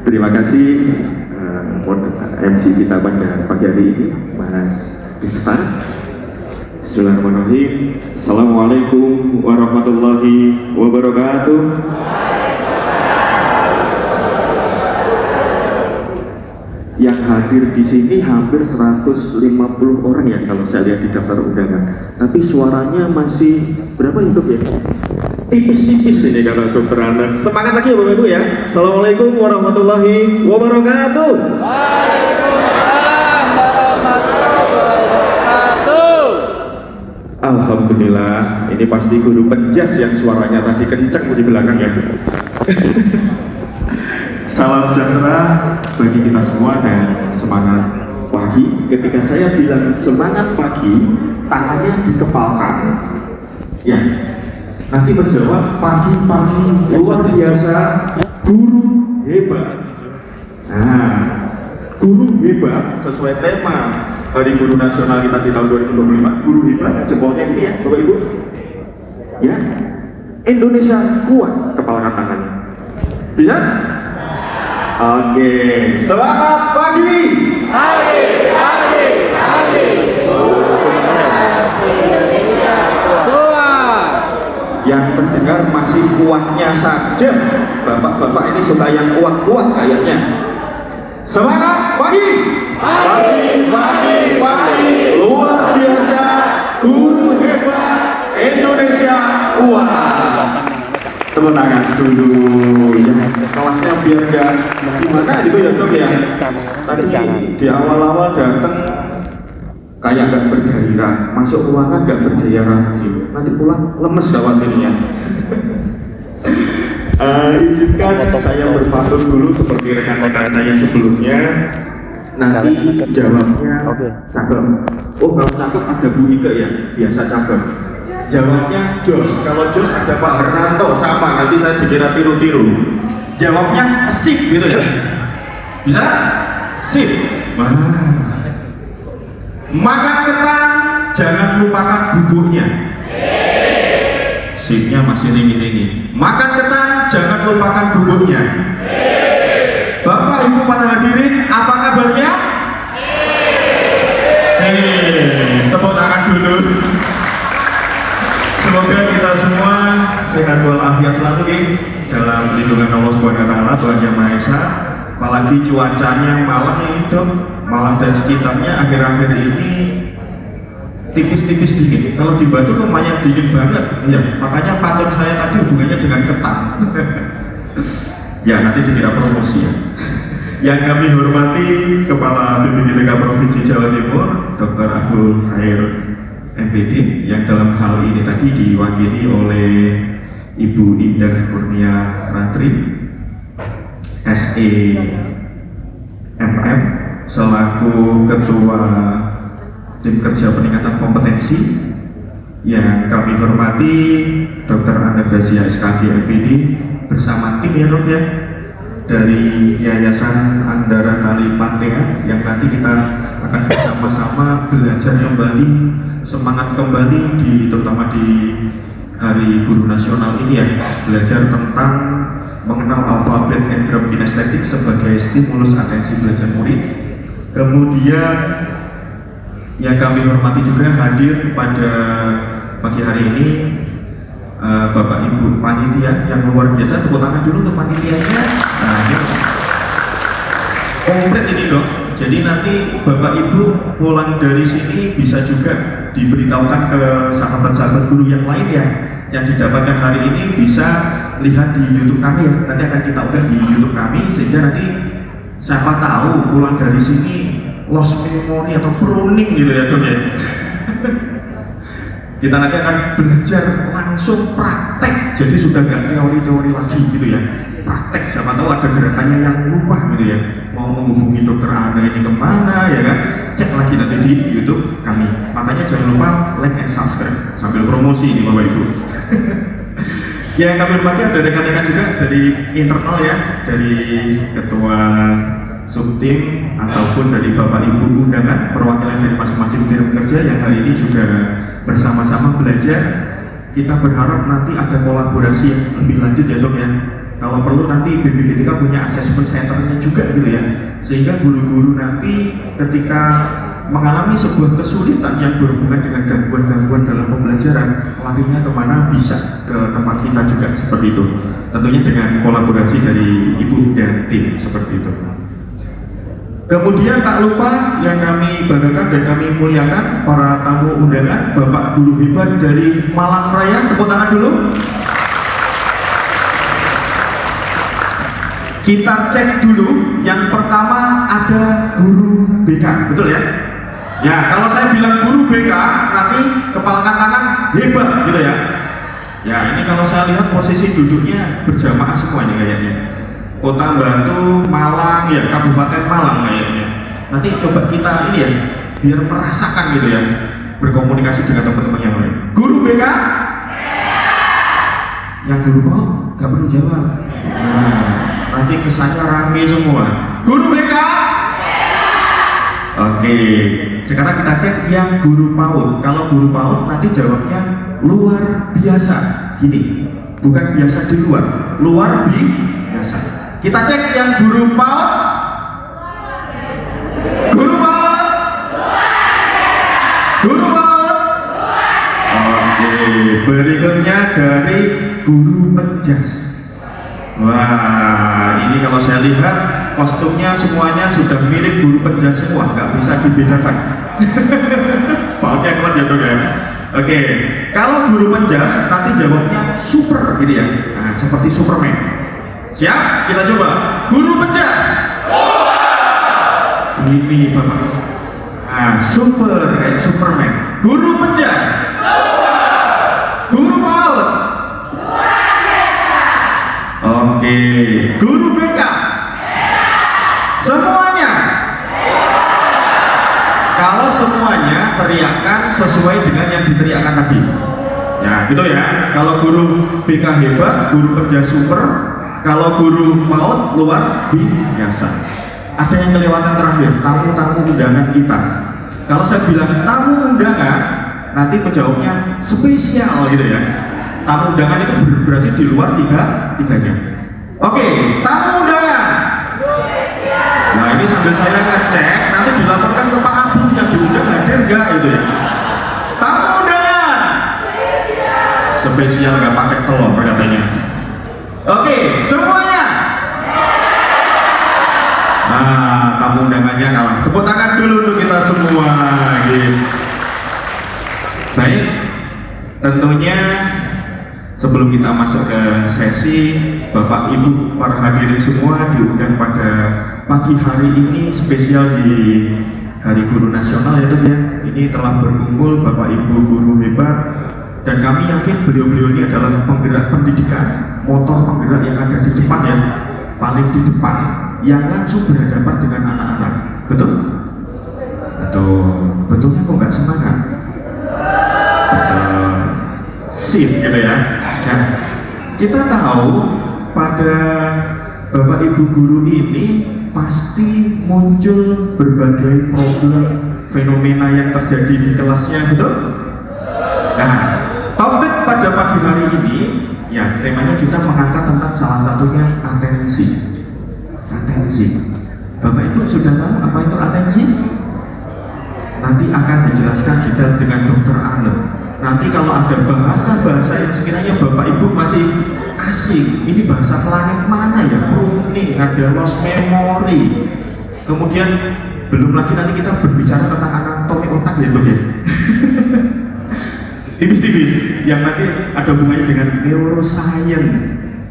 Terima kasih MC kita pada pagi hari ini, Mas Desta. Bismillahirrahmanirrahim. Assalamualaikum warahmatullahi wabarakatuh. Yang hadir di sini hampir 150 orang ya kalau saya lihat di daftar undangan. Tapi suaranya masih berapa itu ya? Tipis-tipis ini kalau Dokter Ana. Semangat lagi ya Bapak Ibu ya. Assalamualaikum warahmatullahi wabarakatuh. Waalaikumsalam warahmatullahi wabarakatuh. Alhamdulillah, ini pasti guru penjas yang suaranya tadi kenceng di belakang ya. Salam sejahtera bagi kita semua dan semangat pagi. Ketika saya bilang semangat pagi, tangannya dikepalkan. Ya, nanti menjawab pagi-pagi luar biasa, guru hebat. Nah, guru hebat sesuai tema Hari Guru Nasional kita di tahun 2025. Guru hebat, jempolnya ini ya, Bapak Ibu. Ya, Indonesia kuat, kepalkan tangannya. Bisa? Oke, semangat pagi. Yang terdengar masih kuatnya saja. Bapak-bapak ini suka yang kuat-kuat kayaknya. Semangat pagi. Pagi, luar biasa, guru hebat, Indonesia kuat. Tepuk tangan dulu ya, kelasnya biar gak gimana gitu ya Dok ya. Tadi di awal-awal datang kayak gak bergairah, masuk ruangan gak bergairah gitu. Nanti pulang lemes gawat ininya. Izinkan saya berpantun dulu seperti rekan-rekan saya sebelumnya. Nanti jawabnya cakep. Oh kalau cakep ada Bu Ika ya, biasa cakep. Jawabnya Jos, kalau Jos ada Pak Hernanto sama, nanti saya dikira tiru-tiru. Jawabnya sip gitu ya. Bisa? Sip. Makan ketan, jangan lupakan bubuknya. Sipnya masih tinggi-tinggi. Makan ketan, jangan lupakan bubuknya. Bapak Ibu para hadirin, apa kabarnya? Sip. Tepuk tangan dulu. Semoga kita semua sehat walafiat selalu nih dalam lindungan Allah Subhanahu wa taala, Tuhan Yang Maha Esa. Apalagi cuacanya Malang ini Dok, Malang dan sekitarnya akhir-akhir ini tipis-tipis dingin. Kalau di Batu lumayan dingin banget. Ya, makanya pantun saya tadi hubungannya dengan ketan. Ya, nanti dikira promosi ya. Yang kami hormati Kepala BPPTK Provinsi Jawa Timur, Dr. Abdul Khair MPD, yang dalam hal ini tadi diwakili oleh Ibu Indah Kurnia Ratri SE MM selaku Ketua Tim Kerja Peningkatan Kompetensi. Yang kami hormati Dr. Ana Gracia SKG MPD bersama tim ya Dok ya dari Yayasan Andara Tali Pantea, yang nanti kita akan bersama-sama belajar kembali, semangat kembali terutama di Hari Guru Nasional ini ya, belajar tentang mengenal alfabet engram kinestetik sebagai stimulus atensi belajar murid. Kemudian yang kami hormati juga hadir pada pagi hari ini Bapak Ibu panitia yang luar biasa. Tepuk tangan dulu untuk panitianya. Nah, ini komplit ini Dok. Jadi nanti Bapak Ibu pulang dari sini bisa juga diberitahukan ke sahabat-sahabat guru yang lain ya, yang didapatkan hari ini bisa lihat di YouTube kami ya. Nanti akan kita unggah di YouTube kami, sehingga nanti siapa tahu pulang dari sini lost memory atau pruning gitu ya Dok ya. Kita nanti akan belajar langsung praktek, jadi sudah nggak teori-teori lagi gitu ya, praktek. Siapa tahu ada gerakannya yang lupa gitu ya, mau menghubungi Dokter Ana ini kemana ya kan, cek lagi nanti di YouTube kami. Makanya jangan lupa like and subscribe sambil promosi ini Bapak Ibu. Yang kami hormati ada rekan-rekan juga dari internal ya, dari Ketua Subtim ataupun dari Bapak Ibu undangan, perwakilan dari masing-masing tim kerja yang hari ini juga bersama-sama belajar. Kita berharap nanti ada kolaborasi yang lebih lanjut ya Dok ya, Kalau perlu nanti BPGTK punya assessment centernya juga gitu ya, sehingga guru-guru nanti ketika mengalami sebuah kesulitan yang berhubungan dengan gangguan-gangguan dalam pembelajaran, larinya kemana bisa ke tempat kita juga seperti itu. Tentunya dengan kolaborasi dari ibu dan tim seperti itu. Kemudian tak lupa yang kami banggakan dan kami muliakan para tamu undangan, Bapak Guru hebat dari Malang Raya, tepuk tangan dulu. Kita cek dulu, yang pertama ada guru BK, betul ya? Ya, kalau saya bilang guru BK, nanti kepala tangan hebat gitu ya. Ya, ini kalau saya lihat posisi duduknya berjamaah semuanya kayaknya. Kota Batu, Malang, ya Kabupaten Malang kayaknya. Nanti coba kita ini ya, biar merasakan gitu ya, berkomunikasi dengan teman-teman yang lain. Guru BK? Yang guru PAUD gak perlu jawab. Nanti kesannya rame semua. Guru BK? Oke, sekarang kita cek yang guru PAUD. Kalau guru PAUD nanti jawabnya luar biasa. Gini, bukan biasa di luar, luar biasa. Kita cek yang guru PAUD. Guru PAUD. Guru PAUD. Oke, berikutnya dari guru penjas. Wah, ini kalau saya lihat kostumnya semuanya sudah mirip guru penjas semua, nggak bisa dibedakan. Pautnya kuat ya dok ya. Oke, kalau guru penjas nanti jawabnya super gitu ya, nah, seperti Superman. Siap? Kita coba. Guru penjas. Gini bapak. Nah, super kayak Superman. Guru penjas. Guru PAUD. Oke, guru BK. Semuanya. Kalau semuanya teriakan sesuai dengan yang diteriakan tadi. Ya, gitu ya. Kalau guru BK hebat, guru penjas super. Kalau guru PAUD luar biasa. Ada yang kelewatan terakhir, tamu-tamu undangan kita. Kalau saya bilang tamu undangan, nanti menjawabnya spesial gitu ya. Tamu undangan itu berarti di luar tiganya. Oke, tamu undangan. Nah ini sambil saya ngecek, nanti dilaporkan ke Pak Abu yang diundang hadir nggak itu ya. Tamu undangan. Spesial nggak pakai telur katanya. Oke, semuanya. Nah, tamu undangannya kalah. Tepuk tangan dulu untuk kita semua. Gitu. Baik, tentunya sebelum kita masuk ke sesi, Bapak Ibu para hadirin semua diundang pada pagi hari ini spesial di Hari Guru Nasional ya Dok ya. Ini telah berkumpul Bapak Ibu guru hebat dan kami yakin beliau-beliau ini adalah penggerak pendidikan, motor penggerak yang ada di depan ya, paling di depan, yang langsung berhadapan dengan anak-anak. Betul? Betul. Betulnya kok nggak semangat? Sip gitu ya. Nah, kita tahu pada Bapak Ibu guru ini pasti muncul berbagai problem fenomena yang terjadi di kelasnya, betul? Nah, topik pada pagi hari ini ya temanya kita mengangkat tentang salah satunya atensi. Atensi. Bapak Ibu sudah tahu apa itu atensi? Nanti akan dijelaskan detail dengan Dr. Arlen. Nanti kalau ada bahasa-bahasa yang sekiranya Bapak Ibu masih asing, ini bahasa planet mana ya? Pruning, ada lost memory. Kemudian belum lagi nanti kita berbicara tentang anatomi otak ya Dok ya. Tipis-tipis yang nanti ada hubungannya dengan neuroscience.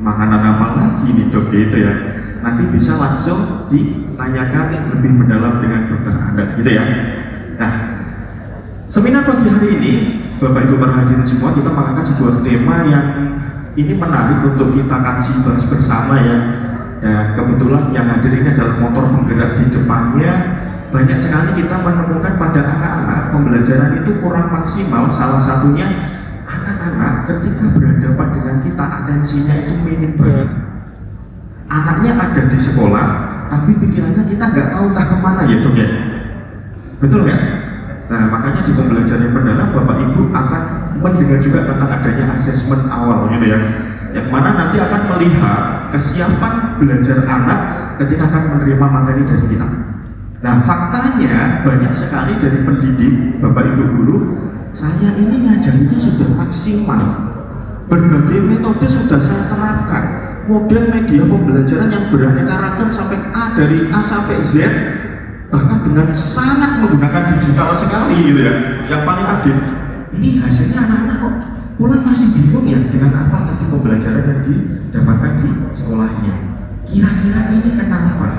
Makanan apa lagi nih Dok gitu ya. Nanti bisa langsung ditanyakan lebih mendalam dengan Dr. Arlen gitu ya. Nah, seminar pagi hari ini Bapak Ibu para hadirin semua, kita mengangkat sebuah tema yang ini menarik untuk kita kaji bahas bersama ya. Dan kebetulan yang hadir ini adalah motor penggerak di depannya. Banyak sekali kita menemukan pada anak-anak pembelajaran itu kurang maksimal. Salah satunya anak-anak ketika berhadapan dengan kita atensinya itu minim banget. Anaknya ada di sekolah, tapi pikirannya kita nggak tahu entah kemana ya Dok ya. Betul nggak? Nah, makanya di pembelajaran yang mendalam Bapak Ibu akan mendengar juga tentang adanya asesmen awal gitu ya. yang mana nanti akan melihat kesiapan belajar anak ketika akan menerima materi dari kita. Nah, faktanya banyak sekali dari pendidik, Bapak Ibu guru, saya ini ngajarnya sudah maksimal. Berbagai metode sudah saya terapkan. Model media pembelajaran yang beraneka ragam sampai A, dari A sampai Z, bahkan dengan sangat menggunakan digital sekali gitu ya. Yang paling update. Ini hasilnya anak-anak kok mulai masih bingung ya dengan apa tadi pembelajaran yang didapatkan di sekolahnya. Kira-kira ini kenapa?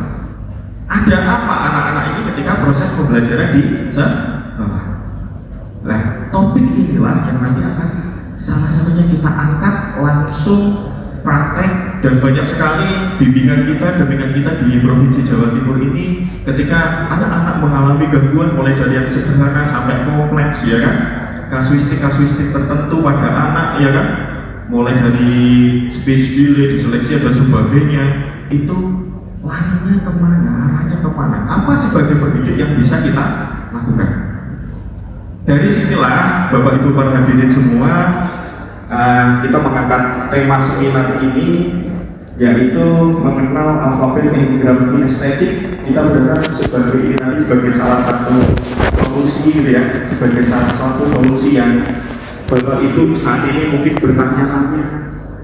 Ada apa anak-anak ini ketika proses pembelajaran di sekolah? Nah, topik inilah yang nanti akan salah satunya kita angkat langsung praktek, dan banyak sekali bimbingan kita di Provinsi Jawa Timur ini ketika anak-anak mengalami gangguan mulai dari yang sederhana sampai kompleks ya kan, kasuistik tertentu pada anak ya kan, mulai dari speech delay, diseleksi dan sebagainya, itu larinya kemana, arahnya kemana, apa sebagai pendidik yang bisa kita lakukan. Dari sinilah Bapak Ibu para hadirin semua, kita mengangkat tema seminar ini yaitu mengenal alfabet hektogram kinestetik. Kita berharap sebagai ini nanti sebagai salah satu solusi gitu ya, sebagai salah satu solusi yang Bapak Ibu saat ini mungkin bertanya-tanya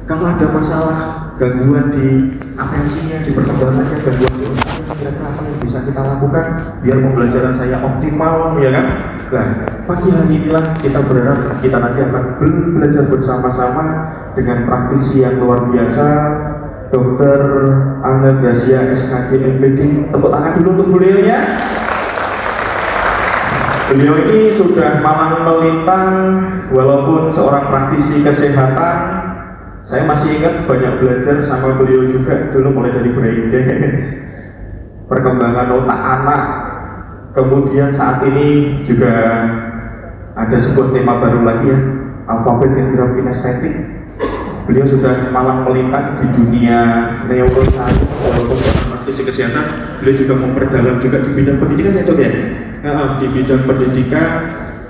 kalau ada masalah gangguan di atensinya, di perkembangannya, gangguan di otaknya, kira-kira apa yang bisa kita lakukan biar pembelajaran saya optimal ya kan. Nah, pagi hari inilah kita berharap kita nanti akan belajar bersama-sama dengan praktisi yang luar biasa, Dr. Anna Gracia SKG MPD. Tepuk tangan dulu untuk beliau ya. Beliau ini sudah malang melintang, walaupun seorang praktisi kesehatan. Saya masih ingat banyak belajar sama beliau juga dulu, mulai dari brain dance, perkembangan otak anak. Kemudian saat ini juga ada sebuah tema baru lagi ya, alfabet hektogram kinestetik. Beliau sudah malang melintang di dunia neuroscience, walaupun praktisi kesehatan, beliau juga memperdalam juga di bidang pendidikan ya dok ya. Di bidang pendidikan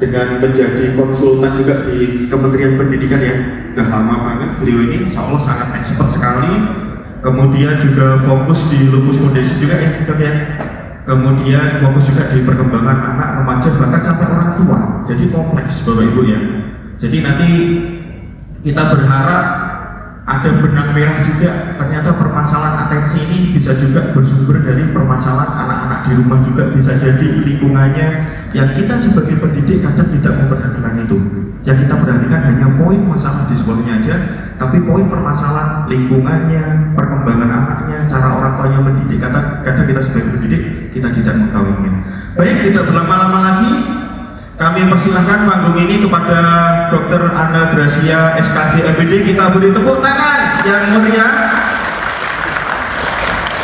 dengan menjadi konsultan juga di Kementerian Pendidikan ya. Udah lama banget beliau ini, insya Allah sangat expert sekali. Kemudian juga fokus di Lupus Foundation juga ya dok ya. Kemudian fokus juga di perkembangan anak, remaja, bahkan sampai orang tua. Jadi kompleks Bapak Ibu ya. Jadi nanti kita berharap ada benang merah juga. Ternyata permasalahan atensi ini bisa juga bersumber dari permasalahan anak-anak di rumah juga, bisa jadi lingkungannya yang kita sebagai pendidik kadang tidak memperhatikan itu. Yang kita perhatikan hanya poin masalah di sekolahnya aja, tapi poin permasalahan lingkungannya, perkembangan anaknya, cara orang tuanya mendidik, kadang kita sebagai pendidik kita tidak mengetahuinya. Baik, tidak berlama-lama lagi, kami persilahkan panggung ini kepada Dr. Anna Gracia SKG MPD. Kita beri tepuk tangan yang meriah.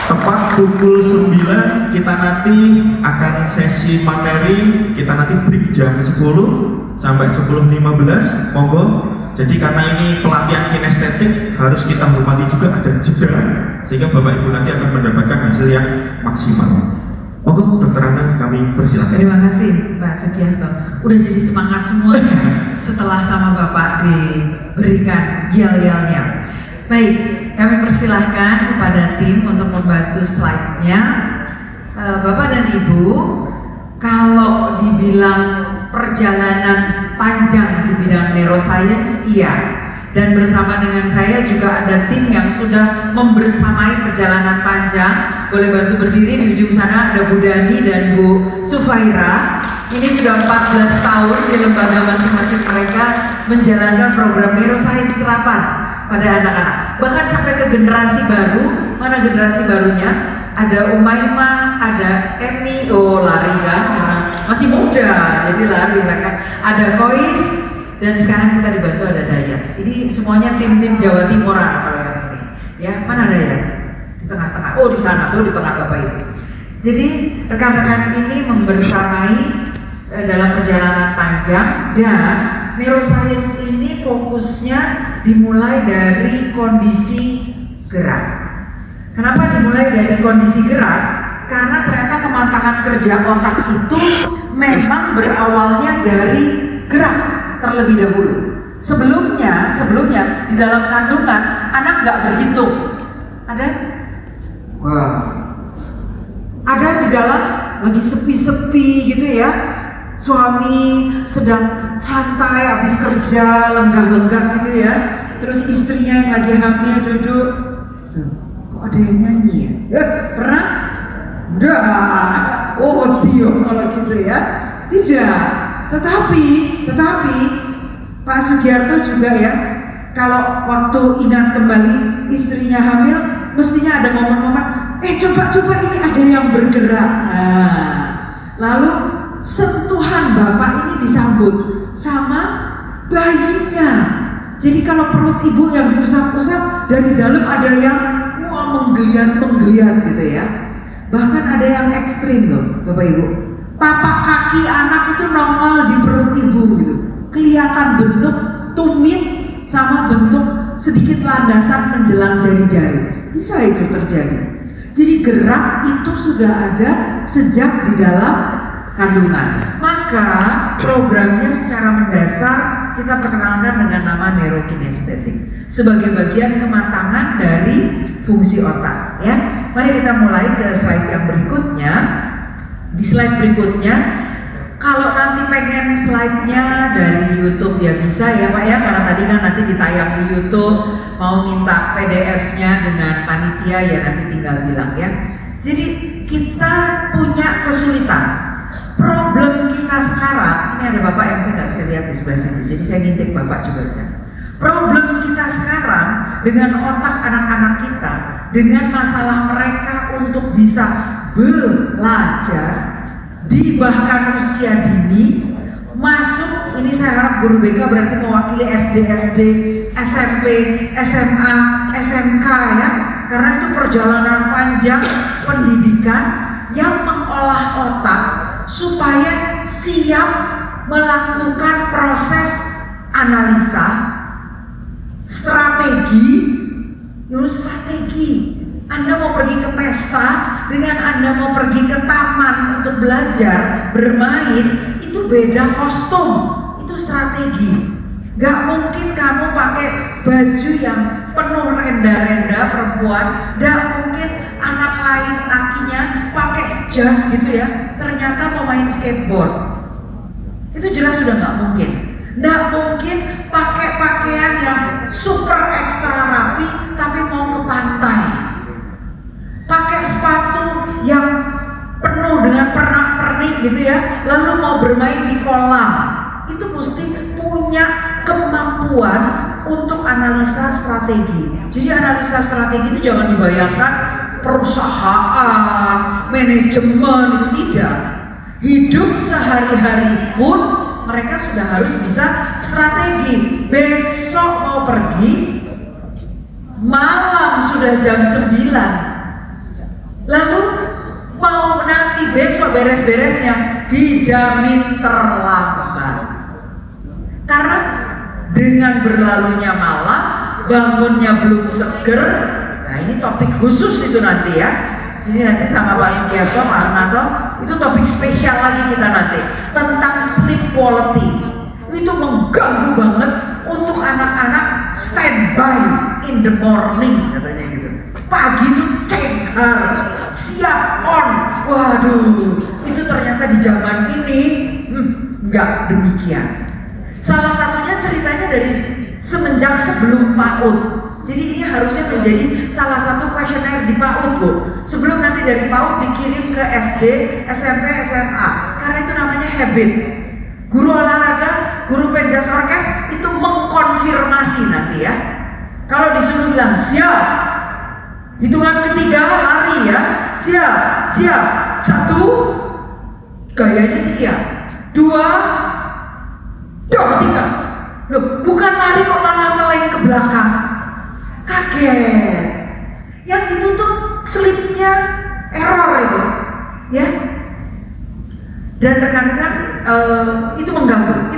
Tepat pukul 9 kita nanti akan sesi materi, kita nanti break jam 10 sampai 10.15, monggo. Jadi karena ini pelatihan kinestetik, harus kita hormati juga ada jeda, sehingga Bapak Ibu nanti akan mendapatkan hasil yang maksimal. Monggo Dr. Anna, kami persilakan. Terima kasih Pak Sugiarto. Udah jadi semangat semuanya setelah sama Bapak diberikan yel-yelnya. Baik, kami persilahkan kepada tim untuk membantu slide-nya. Bapak dan Ibu, kalau dibilang perjalanan panjang di bidang neuroscience, iya. Dan bersama dengan saya juga ada tim yang sudah membersamai perjalanan panjang. Boleh bantu berdiri, di ujung sana ada Bu Dani dan Bu Sufaira. Ini sudah 14 tahun di lembaga masing-masing mereka menjalankan program neuroscience terapan pada anak-anak. Bahkan sampai ke generasi baru. Mana generasi barunya? Ada Umaima, ada Emi, oh lari kan karena masih muda, jadi lari mereka. Ada Kois, dan sekarang kita dibantu ada Dayat. Ini semuanya tim-tim Jawa Timuran kalau yang ini. Ya, mana Dayat? Di tengah-tengah. Oh, di sana tuh di tengah Bapak Ibu. Jadi rekan-rekan ini membersamai dalam perjalanan panjang, dan neuroscience ini fokusnya dimulai dari kondisi gerak. Kenapa dimulai dari kondisi gerak? Karena ternyata kematangan kerja otak itu memang berawalnya dari gerak terlebih dahulu. Sebelumnya di dalam kandungan anak nggak berhitung. Ada? Wah. Ada di dalam lagi sepi-sepi gitu ya. Suami sedang santai habis kerja, lenggah-lenggah gitu ya. Terus istrinya yang lagi hamil duduk. Tuh, kok ada yang nyanyi ya? Pernah? Dah. Oh, Tio kalau gitu ya. Tidak. Tetapi Pak Sugiarto juga ya, kalau waktu ingat kembali istrinya hamil, mestinya ada momen-momen, coba ini ada yang bergerak. Nah, lalu sentuhan bapak ini disambut sama bayinya. Jadi kalau perut ibu yang diusap-usap, dari dalam ada yang menggeliat gitu ya. Bahkan ada yang ekstrim loh Bapak Ibu. Tapak kaki anak itu nongol di perut ibu gitu. Kelihatan bentuk tumit sama bentuk sedikit landasan menjelang jari-jari. Bisa itu terjadi. Jadi gerak itu sudah ada sejak di dalam kandungan. Maka programnya secara mendasar kita perkenalkan dengan nama neurokinestetik sebagai bagian kematangan dari fungsi otak ya. Mari kita mulai ke slide yang berikutnya. Di slide berikutnya, kalau nanti pengen slide-nya dari YouTube ya bisa ya Pak ya, karena tadi kan nanti ditayang di YouTube. Mau minta PDF-nya dengan panitia ya nanti tinggal bilang ya. Jadi kita punya kesulitan. Problem kita sekarang, ini ada Bapak yang saya nggak bisa lihat di sebelah situ, jadi saya ngintip Bapak juga bisa. Problem kita sekarang dengan otak anak-anak kita, dengan masalah mereka untuk bisa belajar di bahkan usia dini, masuk, ini saya harap guru BK berarti mewakili SD, SMP, SMA, SMK ya, karena itu perjalanan panjang pendidikan yang mengolah otak supaya siap melakukan proses analisa, strategi. Anda mau pergi ke pesta dengan Anda mau pergi ke taman untuk belajar, bermain, itu beda kostum, itu strategi. Gak mungkin kamu pakai baju yang penuh renda-renda perempuan, gak mungkin anak lain lakinya pakai jas gitu ya, ternyata mau main skateboard. Itu jelas sudah gak mungkin. Gak mungkin pakai pakaian yang super ekstra rapi tapi mau ke pantai. Pakai sepatu yang penuh dengan pernak-pernik gitu ya, lalu mau bermain di kolam. Itu mesti punya kemampuan untuk analisa strategi. Jadi analisa strategi itu jangan dibayangkan perusahaan, manajemen, itu tidak. Hidup sehari-hari pun mereka sudah harus bisa strategi. Besok mau pergi, malam sudah jam 9. Lalu mau nanti besok beres-beresnya dijamin terlambat. Karena dengan berlalunya malam, bangunnya belum seger. Nah ini topik khusus itu nanti ya. Jadi nanti sama Pak Sugiarto, Pak Arnanto, itu topik spesial lagi kita nanti tentang sleep quality. Itu mengganggu banget untuk anak-anak standby in the morning katanya gitu. Pagi itu cenghar, siap on. Waduh, itu ternyata di zaman ini nggak demikian. Salah satunya ceritanya dari semenjak sebelum PAUD. Jadi ini harusnya menjadi salah satu kuesioner di PAUD Bu. Sebelum nanti dari PAUD dikirim ke SD, SMP, SMA. Karena itu namanya habit. Guru olahraga, guru penjas orkes itu mengkonfirmasi nanti ya. Kalau disuruh bilang siap, hitungan ketiga lari ya. Siap. 1, gayanya sih ya. 2, 3. Loh, bukan lari kok malah meleng ke belakang. Kaget. Yang itu tuh sleepnya error itu, ya. Dan rekan-rekan itu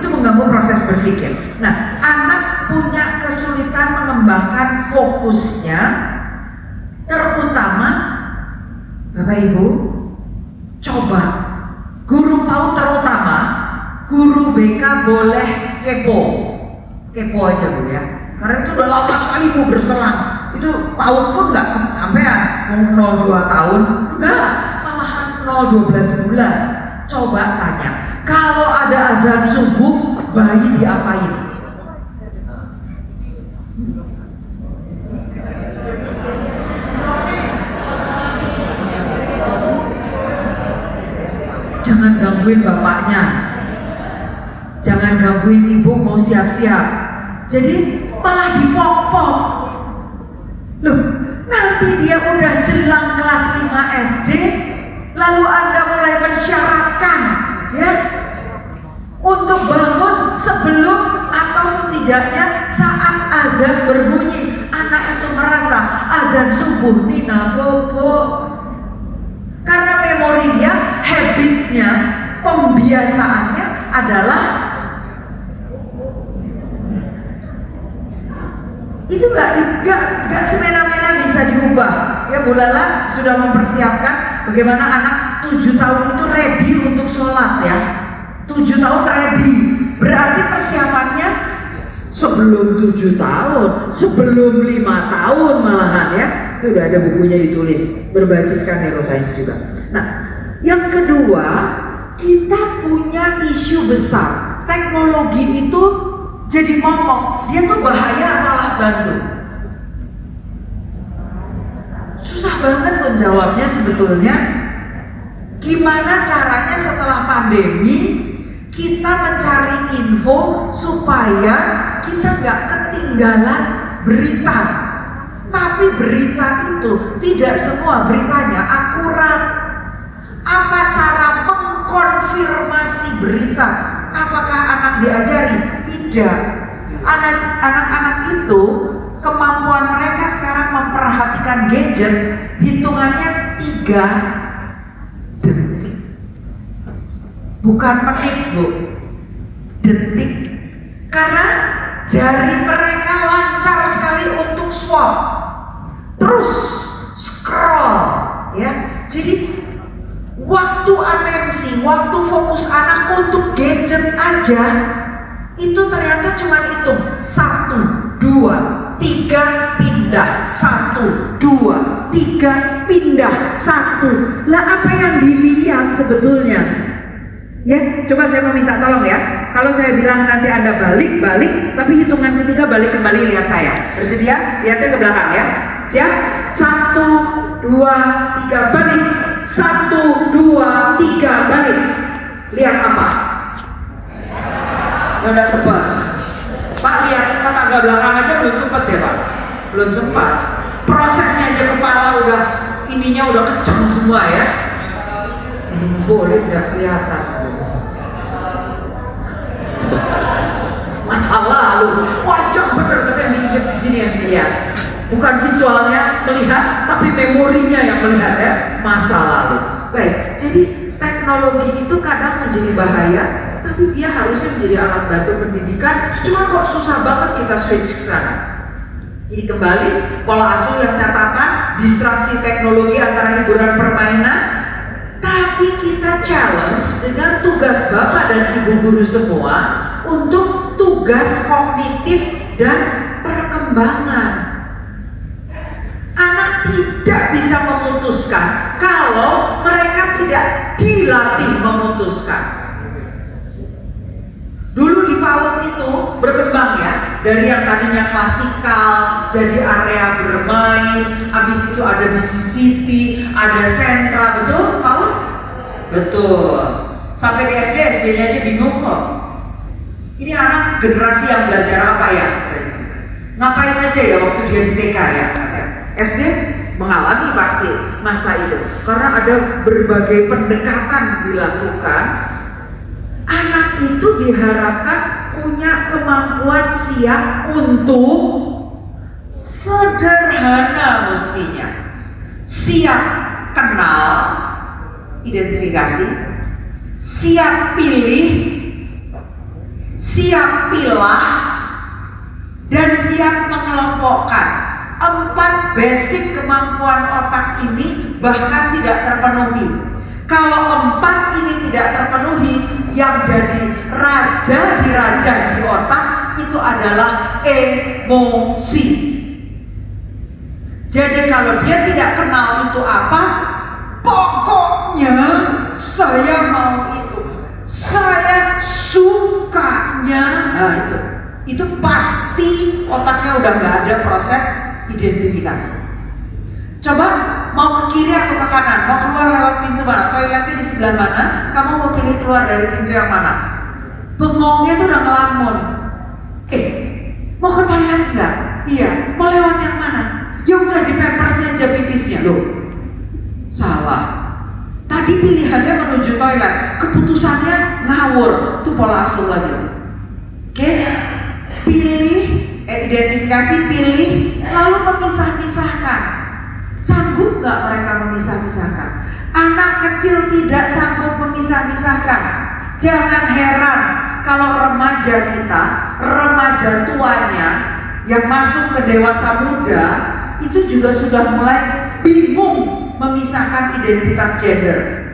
mengganggu proses berpikir. Nah, anak punya kesulitan mengembangkan fokusnya, terutama Bapak Ibu, coba guru PAUD terutama, guru BK boleh kepo aja Bu ya. Karena itu udah lama sekali Bu berselang. itu PAUD pun nggak sampean, mau 02 tahun, enggak, malahan 0-12 bulan. Coba tanya, kalau ada azan subuh, bayi diapain? Jangan gangguin bapaknya, jangan gangguin ibu mau siap-siap. Jadi malah dipok-pok. Loh, nanti dia udah jelang kelas 5 SD, lalu Anda mulai mensyaratkan ya untuk bangun sebelum atau setidaknya saat azan berbunyi. Anak itu merasa azan subuh Nina bobo. Karena memorinya, habitnya, pembiasaannya adalah itu nggak semena-mena bisa diubah. Ya Bu Lala sudah mempersiapkan bagaimana anak 7 tahun itu ready untuk sholat ya. 7 tahun ready, berarti persiapannya sebelum 7 tahun, sebelum 5 tahun malahan ya. Itu udah ada bukunya ditulis, berbasiskan neuroscience juga. Nah, yang kedua, kita punya isu besar. Teknologi itu jadi momok, dia tuh bahaya atau malah bantu? Susah banget tuh jawabnya sebetulnya. Gimana caranya setelah pandemi kita mencari info supaya kita nggak ketinggalan berita? Tapi berita itu tidak semua beritanya akurat. Apa cara mengkonfirmasi berita? Apakah anak diajari? Tidak. Anak-anak itu kemampuan mereka sekarang memperhatikan gadget hitungannya 3 detik. Bukan menit, Bu. Detik. Karena jari mereka lancar sekali untuk swap. Terus scroll ya. Jadi waktu atensi, waktu fokus anak untuk gadget aja itu ternyata cuma hitung 1, 2, 3 pindah, 1, 2, 3 pindah, 1. Lah apa yang dilihat sebetulnya? Ya, coba saya mau minta tolong ya. Kalau saya bilang nanti Anda balik, tapi hitungan ketiga balik kembali lihat saya. Bersedia? Lihatnya ke belakang ya. Siap? 1, 2, 3 balik. 1, 2, 3 balik. Lihat apa? Udah sempat. Pak lihat tetangga belakang aja belum sempat ya Pak. Belum sempat. Prosesnya aja kepala udah ininya udah kenceng semua ya. Boleh udah kelihatan. Masa lalu, wajah bener-bener yang diingat di sini yang dilihat. Bukan visualnya melihat, tapi memorinya yang melihat ya, masa lalu. Baik, jadi teknologi itu kadang menjadi bahaya, tapi dia harusnya menjadi alat bantu pendidikan. Cuma kok susah banget kita switch ke sana. Jadi kembali pola asuh yang catatan, distraksi teknologi antara hiburan permainan, tapi kita challenge dengan tugas Bapak dan Ibu guru semua untuk tugas kognitif dan perkembangan. Anak tidak bisa memutuskan kalau mereka tidak dilatih memutuskan. Dulu di PAUD itu berkembang ya, dari yang tadinya klasikal jadi area bermain, habis itu ada bisnis city, ada sentra, betul PAUD? Betul. Sampai di SD-nya aja bingung kok. Ini anak generasi yang belajar apa ya? Ngapain aja ya waktu dia di TK ya? SD mengalami pasti masa itu karena ada berbagai pendekatan dilakukan. Anak itu diharapkan punya kemampuan siap untuk sederhana mestinya, siap kenal, identifikasi, siap pilih, siap pilah, dan siap mengelompokkan. 4 basic kemampuan otak ini bahkan tidak terpenuhi. Kalau 4 ini tidak terpenuhi, yang jadi raja di otak itu adalah emosi. Jadi kalau dia tidak kenal itu apa, pokoknya saya mau itu, saya sukanya, nah itu pasti otaknya udah nggak ada proses identifikasi. Coba mau ke kiri atau ke kanan, mau keluar lewat pintu mana, toiletnya di sebelah mana, kamu mau pilih keluar dari pintu yang mana? Bengongnya tuh udah ngelamun. Mau ke toilet nggak? Iya. Mau lewat yang mana? Ya udah di pampersnya aja pipisnya. Loh, salah. Tadi pilihannya menuju toilet, keputusannya ngawur. Itu pola asuh lagi. Oke? Pilih, identifikasi, pilih, lalu memisah-misahkan. Sanggup nggak mereka memisah-misahkan? Anak kecil tidak sanggup memisah-misahkan. Jangan heran kalau remaja kita, remaja tuanya yang masuk ke dewasa muda itu juga sudah mulai bingung memisahkan identitas gender.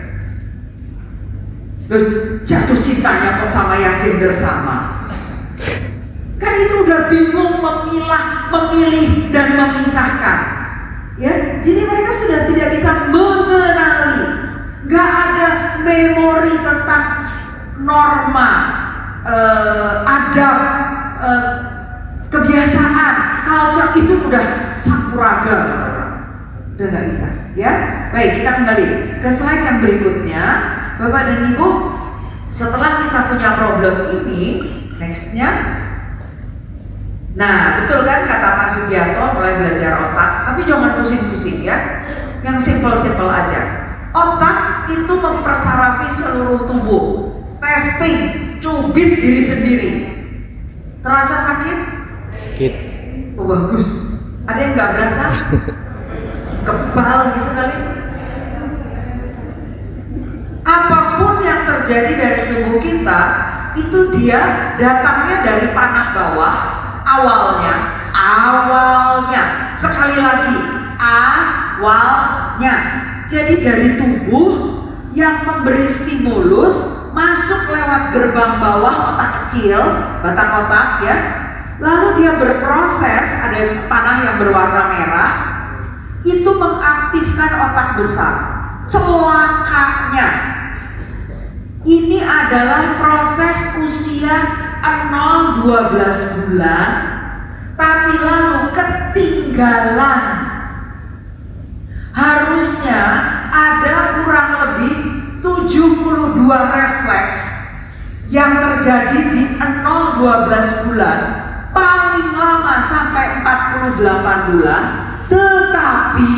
Jatuh cintanya kok sama yang gender sama. Kan itu udah bingung memilah, memilih dan memisahkan. Ya, jadi mereka sudah tidak bisa mengenali, nggak ada memori tentang norma, adab, kebiasaan, culture itu udah sampuraga, udah nggak bisa. Ya, baik, kita kembali ke slide yang berikutnya, Bapak dan Ibu. Setelah kita punya problem ini, nextnya. Nah, betul kan kata Pak Sugiarto, mulai belajar otak, tapi jangan pusing-pusing ya, yang simple-simple aja. Otak itu mempersarafi seluruh tubuh, testing, cubit diri sendiri. Terasa sakit? Sakit. Oh bagus. Ada yang nggak berasa? Kebal gitu kali. Apapun yang terjadi dari tubuh kita, itu dia datangnya dari panah bawah. Awalnya, sekali lagi, awalnya. Jadi dari tubuh yang memberi stimulus masuk lewat gerbang bawah otak kecil, batang otak ya. Lalu dia berproses, ada panah yang berwarna merah, itu mengaktifkan otak besar. Celakanya, ini adalah proses usia 0-12 bulan, tapi lalu ketinggalan. Harusnya ada kurang lebih 72 refleks yang terjadi di 0-12 bulan, paling lama sampai 48 bulan, tetapi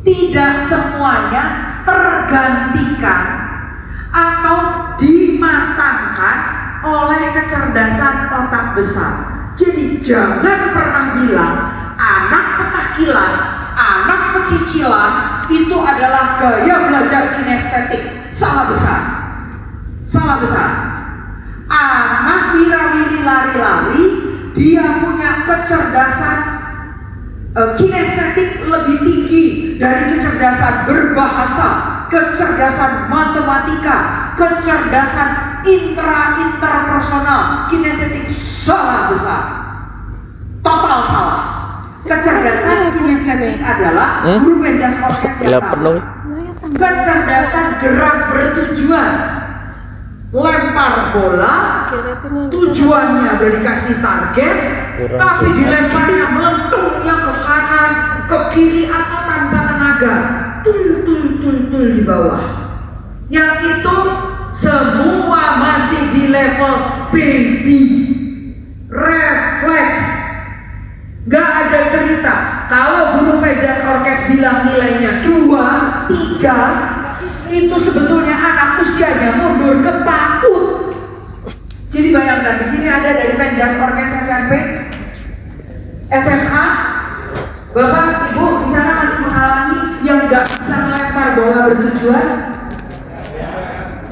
tidak semuanya tergantikan atau dimatangkan oleh kecerdasan otak besar. Jadi jangan pernah bilang anak petakilan, anak pecicilan itu adalah gaya belajar kinestetik. Salah besar. Salah besar. Anak wirawiri lari-lari, dia punya kecerdasan kinestetik lebih tinggi dari kecerdasan berbahasa, kecerdasan matematika, kecerdasan interpersonal. Kinestetik salah besar, total salah. Kecerdasan kinestetik adalah guru penjas orkes yang tahu. Kecerdasan gerak bertujuan, lempar bola, tujuannya udah dikasih target, tapi dilemparnya melentungnya ke kanan, ke kiri atau tanpa tenaga, tul di bawah. Yang itu semua masih di level baby, refleks. Gak ada cerita. Kalau guru penjas orkes bilang nilainya 2, 3, itu sebetulnya anak usianya mundur ke PAUD. Jadi bayangkan di sini ada dari penjas orkes SMP, SMA, Bapak, Ibu di sana masih menghalangi yang nggak bisa melempar bola bertujuan,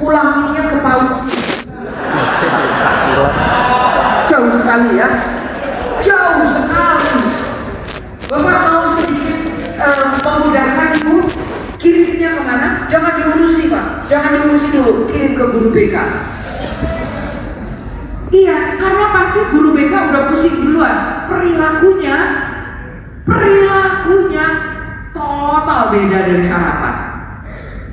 pulanginya ke PAUD. Jauh sekali ya, jauh sekali. Bapak mau sedikit memudahkan Ibu, kirimnya kemana? Jangan diurusi Pak, jangan diurusi dulu, kirim ke guru BK. Iya, karena pasti guru BK udah pusing duluan. Perilakunya perilakunya total beda dari harapan.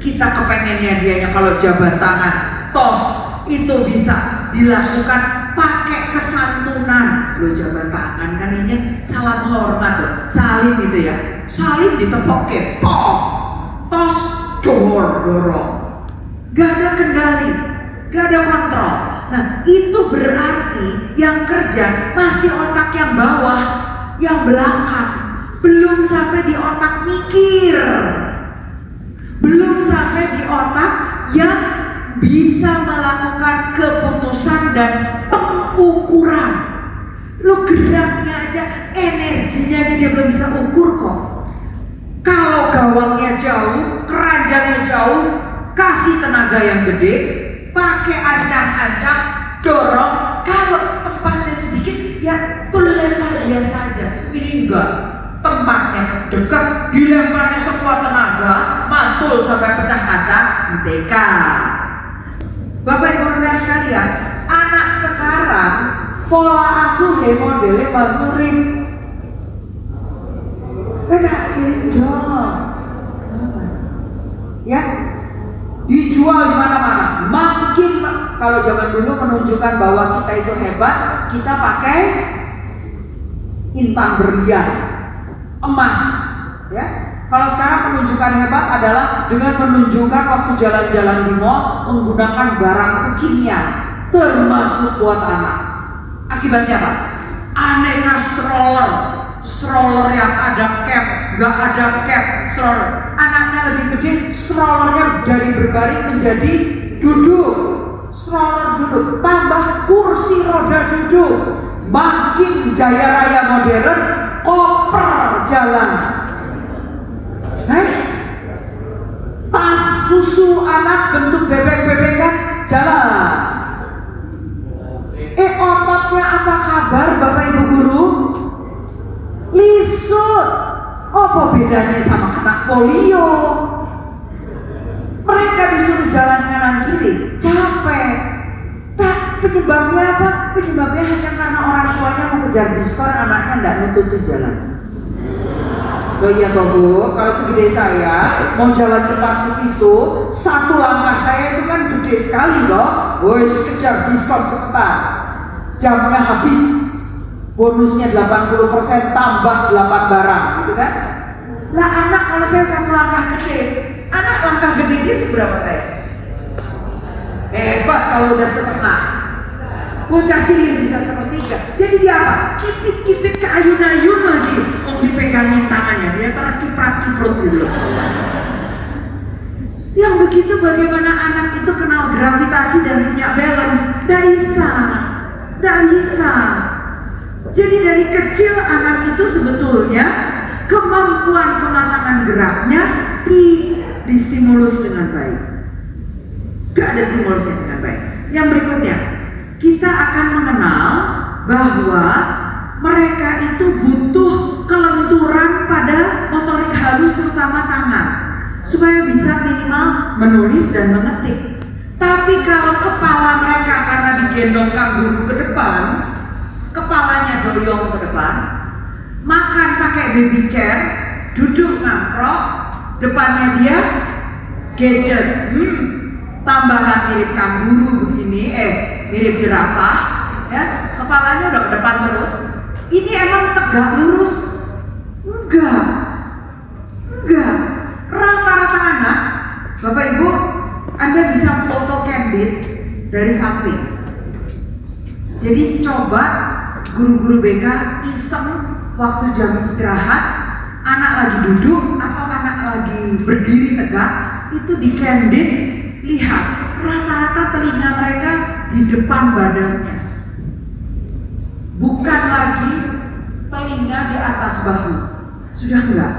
Kita kepengennya dianya kalau jabat tangan, tos itu bisa dilakukan pakai kesantunan. Lo jabat tangan kan ini salam hormat tuh, salim gitu ya, salim ditepoke, tos dorong, gak ada kendali, gak ada kontrol. Nah itu berarti yang kerja masih otak yang bawah, yang belakang, belum sampai di otak mikir, belum sampai di otak yang bisa melakukan keputusan dan pengukuran. Lo geraknya aja, energinya aja dia belum bisa ukur kok. Kalau gawangnya jauh, keranjangnya jauh, kasih tenaga yang gede, pakai ancang-ancang, dorong. Kalau tempatnya sedikit, ya tuh lempar biasa aja. Ini enggak, tempatnya dekat, dilemparnya sekuat tenaga, mantul sampai pecah kaca, ITK. Bapak Ibu rekan sekalian, anak sekarang pola asuh modelnya Mbak Suri. Enggak gendong, ya dijual di mana-mana. Makin kalau zaman dulu menunjukkan bahwa kita itu hebat, kita pakai intan berlian, emas, ya. Kalau sekarang menunjukkan hebat adalah dengan menunjukkan waktu jalan-jalan di mall menggunakan barang kekinian, termasuk buat anak. Akibatnya apa? Aneka stroller yang ada cap, gak ada cap, stroller. Anaknya lebih gede, strollernya dari berbaring menjadi duduk, stroller duduk, tambah kursi roda duduk, makin jaya raya modern, koper jalan. Tas susu anak bentuk bebek-bebekan jalan. Ototnya apa kabar Bapak Ibu guru? Lisut. Apa bedanya sama kena polio? Mereka disuruh jalan kanan kiri, capek. Penyebabnya apa? Penyebabnya hanya karena orang tuanya mau kejar diskon, anaknya tidak nuntut jalan. Oh iya toh Bu, kalau segede saya mau jalan cepat ke situ, satu langkah saya itu kan gede sekali loh. Woi, kejar diskon cepetan. Jamnya habis. Bonusnya 80% tambah 8 barang, gitu kan? Lah anak kalau saya satu langkah gede, anak langkah gede dia seberapa saya? Hebat kalau udah setengah. Bocah cilik bisa sepertiga. Jadi dia apa? Kipit-kipit ke ayun-ayun lagi. Dipegangin tangannya, dia terkiprat-kiprut dulu. Yang begitu bagaimana anak itu kenal gravitasi dan punya balance? Tidak bisa. Jadi dari kecil anak itu sebetulnya kemampuan kematangan geraknya distimulus dengan baik. Gak ada stimulusnya dengan baik. Yang berikutnya, kita akan mengenal bahwa mereka itu butuh kelenturan pada motorik halus terutama tangan supaya bisa minimal menulis dan mengetik. Tapi kalau kepala mereka karena digendong kanguru ke depan, kepalanya doyong ke depan, makan pakai baby chair, duduk ngamprok, depannya dia gadget, tambahan mirip kanguru begini, mirip jerapah, ya, kepalanya udah ke depan terus. Ini emang tegak lurus? Enggak. Rata-rata anak, Bapak Ibu, Anda bisa foto candid dari samping. Jadi coba guru-guru BK iseng waktu jam istirahat, anak lagi duduk atau anak lagi berdiri tegak, itu di candid, lihat rata-rata telinga mereka di depan badannya. Bukan lagi telinga di atas bahu. Sudah enggak?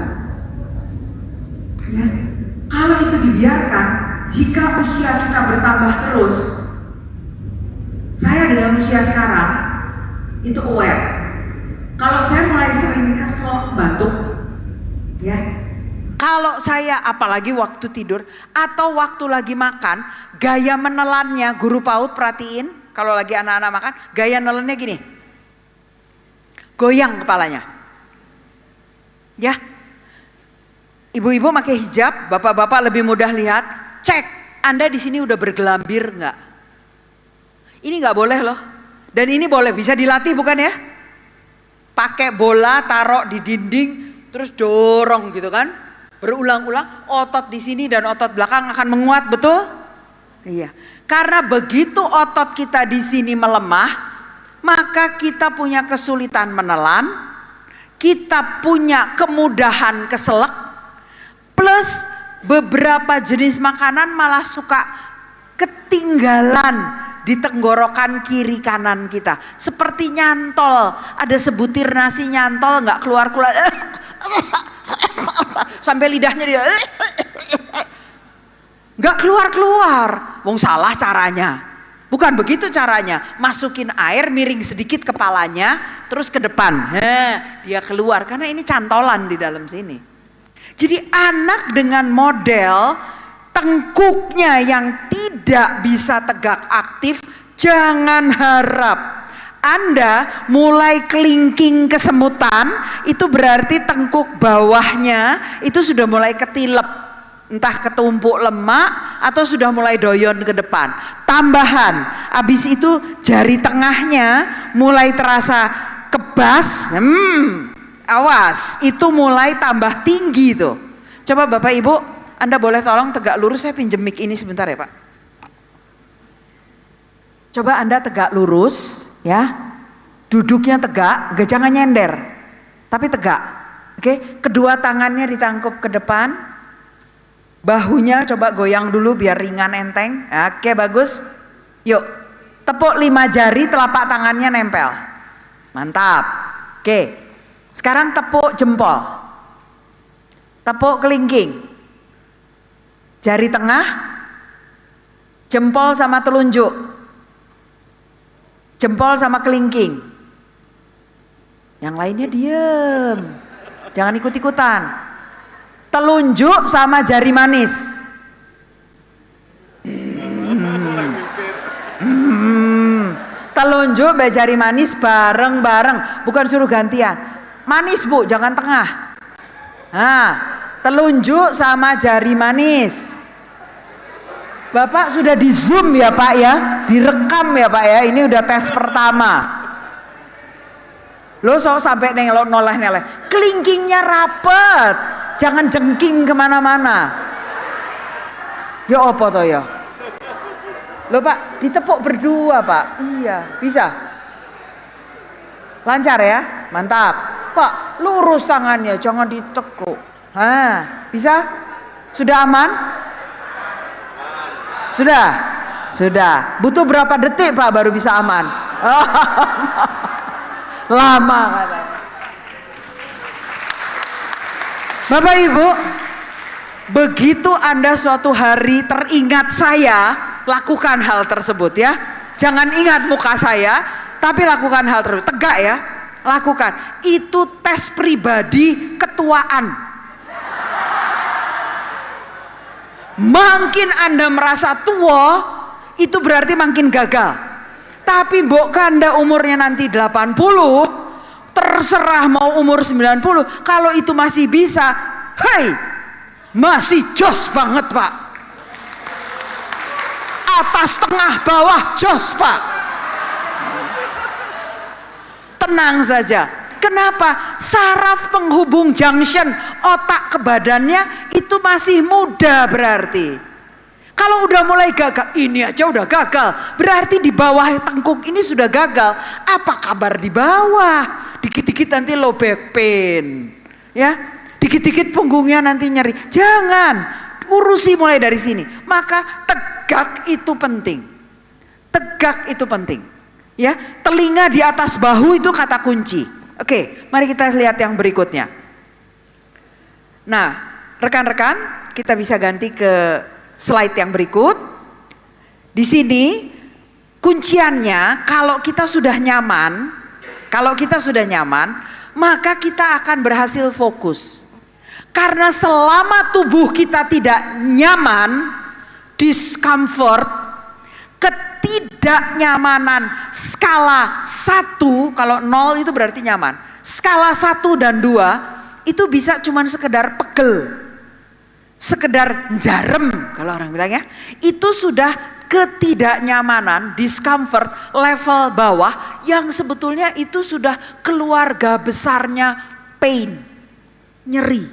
Ya. Kalau itu dibiarkan, jika usia kita bertambah terus, saya dengan usia sekarang itu aware. Kalau saya mulai sering kesel batuk, ya. Kalau saya apalagi waktu tidur atau waktu lagi makan, gaya menelannya guru PAUD perhatiin. Kalau lagi anak-anak makan, gaya nelannya gini. Goyang kepalanya. Ya, ibu-ibu pakai hijab, bapak-bapak lebih mudah lihat. Cek, Anda di sini udah bergelambir nggak? Ini nggak boleh loh. Dan ini boleh, bisa dilatih bukan ya? Pakai bola, taruh di dinding, terus dorong gitu kan? Berulang-ulang, otot di sini dan otot belakang akan menguat, betul? Iya. Karena begitu otot kita di sini melemah, maka kita punya kesulitan menelan, kita punya kemudahan keselak, plus beberapa jenis makanan malah suka ketinggalan di tenggorokan kiri kanan kita. Seperti nyantol, ada sebutir nasi nyantol nggak keluar-keluar. Sampai lidahnya dia nggak keluar-keluar. Wong salah caranya. Bukan begitu caranya. Masukin air, miring sedikit kepalanya, terus ke depan. Dia keluar karena ini cantolan di dalam sini. Jadi anak dengan model tengkuknya yang tidak bisa tegak aktif, jangan harap Anda mulai kelingking kesemutan, itu berarti tengkuk bawahnya itu sudah mulai ketilep, entah ketumpuk lemak atau sudah mulai doyon ke depan. Tambahan, habis itu jari tengahnya mulai terasa kebas, awas, itu mulai tambah tinggi tuh. Coba Bapak Ibu, Anda boleh tolong tegak lurus, saya pinjem mic ini sebentar ya Pak. Coba Anda tegak lurus ya, duduknya tegak, jangan nyender, tapi tegak. Oke, kedua tangannya ditangkup ke depan, bahunya coba goyang dulu biar ringan enteng. Oke, bagus. Yuk, tepuk 5 jari, telapak tangannya nempel. Mantap. Oke, sekarang tepuk jempol, tepuk kelingking. Jari tengah, jempol sama telunjuk, jempol sama kelingking. Yang lainnya diem, jangan ikut-ikutan. Telunjuk sama jari manis. Telunjuk sama jari manis bareng-bareng, bukan suruh gantian. Manis Bu, jangan tengah. Nah, telunjuk sama jari manis. Bapak sudah di zoom ya Pak ya, direkam ya Pak ya, ini udah tes pertama. Lo sampai noleh-noleh, kelingkingnya rapet, jangan jengking kemana-mana. Ya apa toh ya? Lo Pak, ditepuk berdua Pak, iya bisa. Lancar ya, mantap. Pak, lurus tangannya, jangan ditekuk. Bisa? Sudah aman? Sudah. Butuh berapa detik Pak baru bisa aman? Lama katanya. Bapak Ibu, begitu Anda suatu hari teringat saya, lakukan hal tersebut ya. Jangan ingat muka saya, tapi lakukan hal tersebut. Tegak ya, lakukan. Itu tes pribadi ketuaan. Makin Anda merasa tua, itu berarti makin gagal. Tapi mbok Anda umurnya nanti 80, terserah mau umur 90, kalau itu masih bisa, hei, masih jos banget Pak. Atas tengah bawah jos Pak. Tenang saja. Kenapa? Saraf penghubung junction otak ke badannya itu masih muda berarti. Kalau udah mulai gagal, ini aja udah gagal, berarti di bawah tengkuk ini sudah gagal. Apa kabar di bawah? Dikit-dikit nanti low back pain, ya. Dikit-dikit punggungnya nanti nyeri. Jangan, urusi mulai dari sini. Maka tegak itu penting. Tegak itu penting. Ya, telinga di atas bahu itu kata kunci. Oke, mari kita lihat yang berikutnya. Nah, rekan-rekan, kita bisa ganti ke slide yang berikut. Di sini kunciannya kalau kita sudah nyaman, maka kita akan berhasil fokus. Karena selama tubuh kita tidak nyaman, discomfort, ketidaknyamanan skala 1, kalau 0 itu berarti nyaman. Skala 1 dan 2 itu bisa cuman sekedar pegel, sekedar jarem kalau orang bilang ya. Itu sudah ketidaknyamanan, discomfort level bawah yang sebetulnya itu sudah keluarga besarnya pain, nyeri.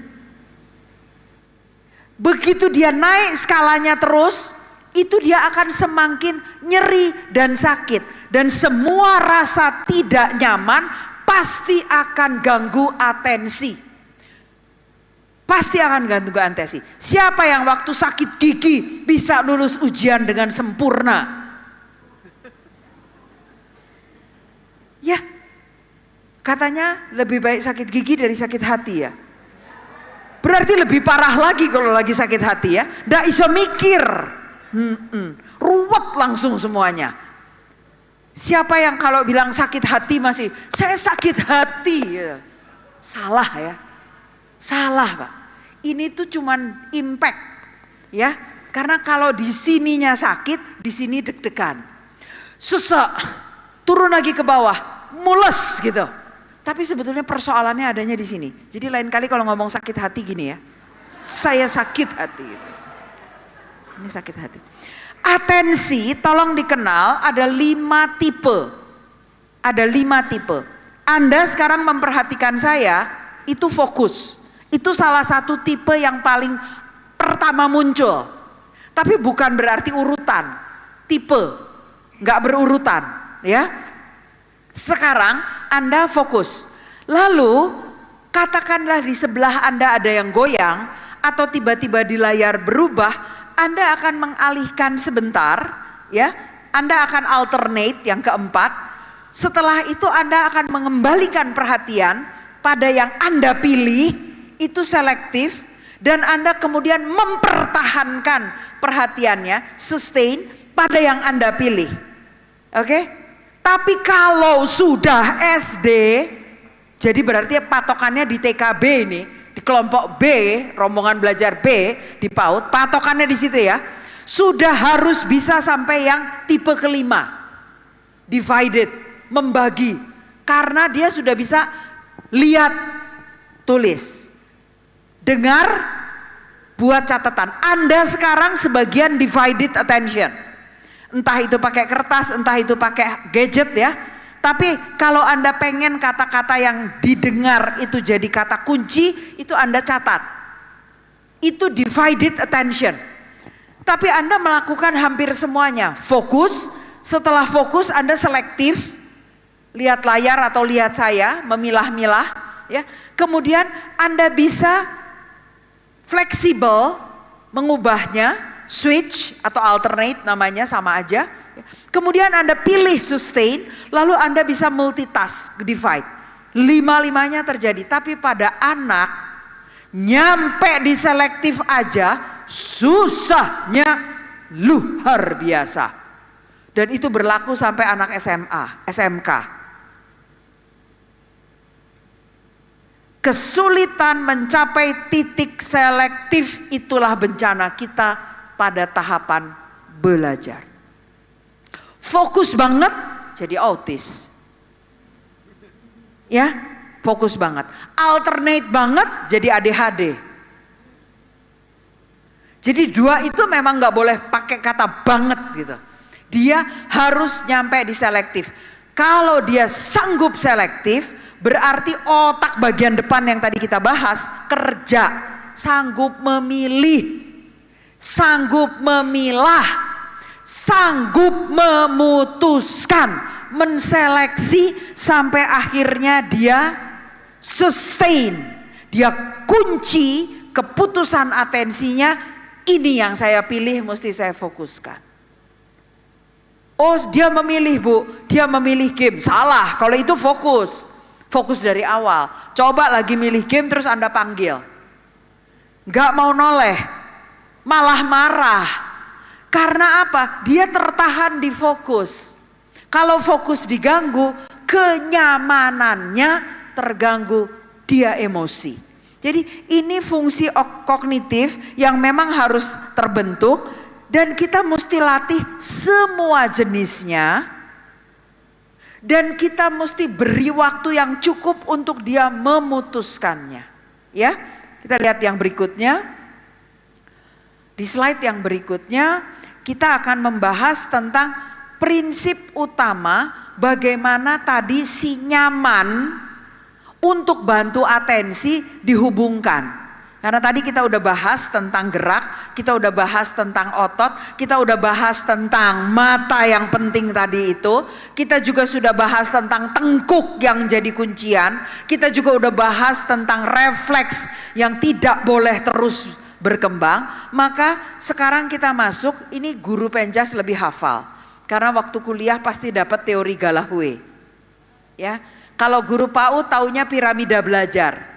Begitu dia naik skalanya terus, itu dia akan semakin nyeri dan sakit. Dan semua rasa tidak nyaman pasti akan ganggu atensi. Pasti akan ganggu atensi. Siapa yang waktu sakit gigi bisa lulus ujian dengan sempurna? Ya, katanya lebih baik sakit gigi dari sakit hati ya. Berarti lebih parah lagi kalau lagi sakit hati ya. Nggak iso mikir. Ruwet langsung semuanya. Siapa yang kalau bilang sakit hati masih, saya sakit hati. Salah ya. Salah Pak. Ini tuh cuman impact ya. Karena kalau di sininya sakit, di sini deg-degan. Sesek, turun lagi ke bawah, mules gitu. Tapi sebetulnya persoalannya adanya di sini. Jadi lain kali kalau ngomong sakit hati gini ya. Saya sakit hati gitu. Ini sakit hati. Atensi tolong dikenal ada 5 tipe. Ada 5 tipe. Anda sekarang memperhatikan saya, itu fokus. Itu salah satu tipe yang paling pertama muncul. Tapi bukan berarti urutan. Tipe, nggak berurutan, ya. Sekarang Anda fokus. Lalu katakanlah di sebelah Anda ada yang goyang atau tiba-tiba di layar berubah. Anda akan mengalihkan sebentar, ya. Anda akan alternate yang keempat. Setelah itu Anda akan mengembalikan perhatian pada yang Anda pilih, itu selektif. Dan Anda kemudian mempertahankan perhatiannya, sustain pada yang Anda pilih. Oke? Tapi kalau sudah SD, jadi berarti patokannya di TKB ini. Di kelompok B, rombongan belajar B di PAUD, patokannya di situ ya. Sudah harus bisa sampai yang tipe kelima. Divided, membagi. Karena dia sudah bisa lihat, tulis. Dengar, buat catatan. Anda sekarang sebagian divided attention. Entah itu pakai kertas, entah itu pakai gadget ya. Tapi kalau Anda pengen kata-kata yang didengar itu jadi kata kunci, itu Anda catat. Itu divided attention. Tapi Anda melakukan hampir semuanya. Fokus, setelah fokus Anda selektif. Lihat layar atau lihat saya, memilah-milah. Ya. Kemudian Anda bisa fleksibel, mengubahnya, switch atau alternate namanya sama aja. Kemudian Anda pilih sustain, lalu Anda bisa multitask, divide. 5-5-nya terjadi, tapi pada anak nyampe di selektif aja susahnya luar biasa. Dan itu berlaku sampai anak SMA, SMK. Kesulitan mencapai titik selektif itulah bencana kita pada tahapan belajar. Fokus banget jadi autis. Ya, fokus banget. Alternate banget jadi ADHD. Jadi dua itu memang nggak boleh pakai kata banget gitu. Dia harus nyampe di selektif. Kalau dia sanggup selektif, berarti otak bagian depan yang tadi kita bahas kerja, sanggup memilih, sanggup memilah, sanggup memutuskan, menseleksi sampai akhirnya dia sustain. Dia kunci keputusan atensinya, ini yang saya pilih mesti saya fokuskan. Oh dia memilih Bu, dia memilih game. Salah, kalau itu fokus. Fokus dari awal. Coba lagi milih game terus Anda panggil. Gak mau noleh, malah marah. Karena apa? Dia tertahan di fokus. Kalau fokus diganggu, kenyamanannya terganggu, dia emosi. Jadi ini fungsi kognitif yang memang harus terbentuk dan kita mesti latih semua jenisnya. Dan kita mesti beri waktu yang cukup untuk dia memutuskannya. Ya, kita lihat yang berikutnya. Di slide yang berikutnya kita akan membahas tentang prinsip utama bagaimana tadi si nyaman untuk bantu atensi dihubungkan. Karena tadi kita udah bahas tentang gerak, kita udah bahas tentang otot, kita udah bahas tentang mata yang penting tadi itu, kita juga sudah bahas tentang tengkuk yang jadi kuncian, kita juga udah bahas tentang refleks yang tidak boleh terus berkembang. Maka sekarang kita masuk, ini guru penjas lebih hafal. Karena waktu kuliah pasti dapat teori Gallahue. Ya, kalau guru PAUD taunya piramida belajar.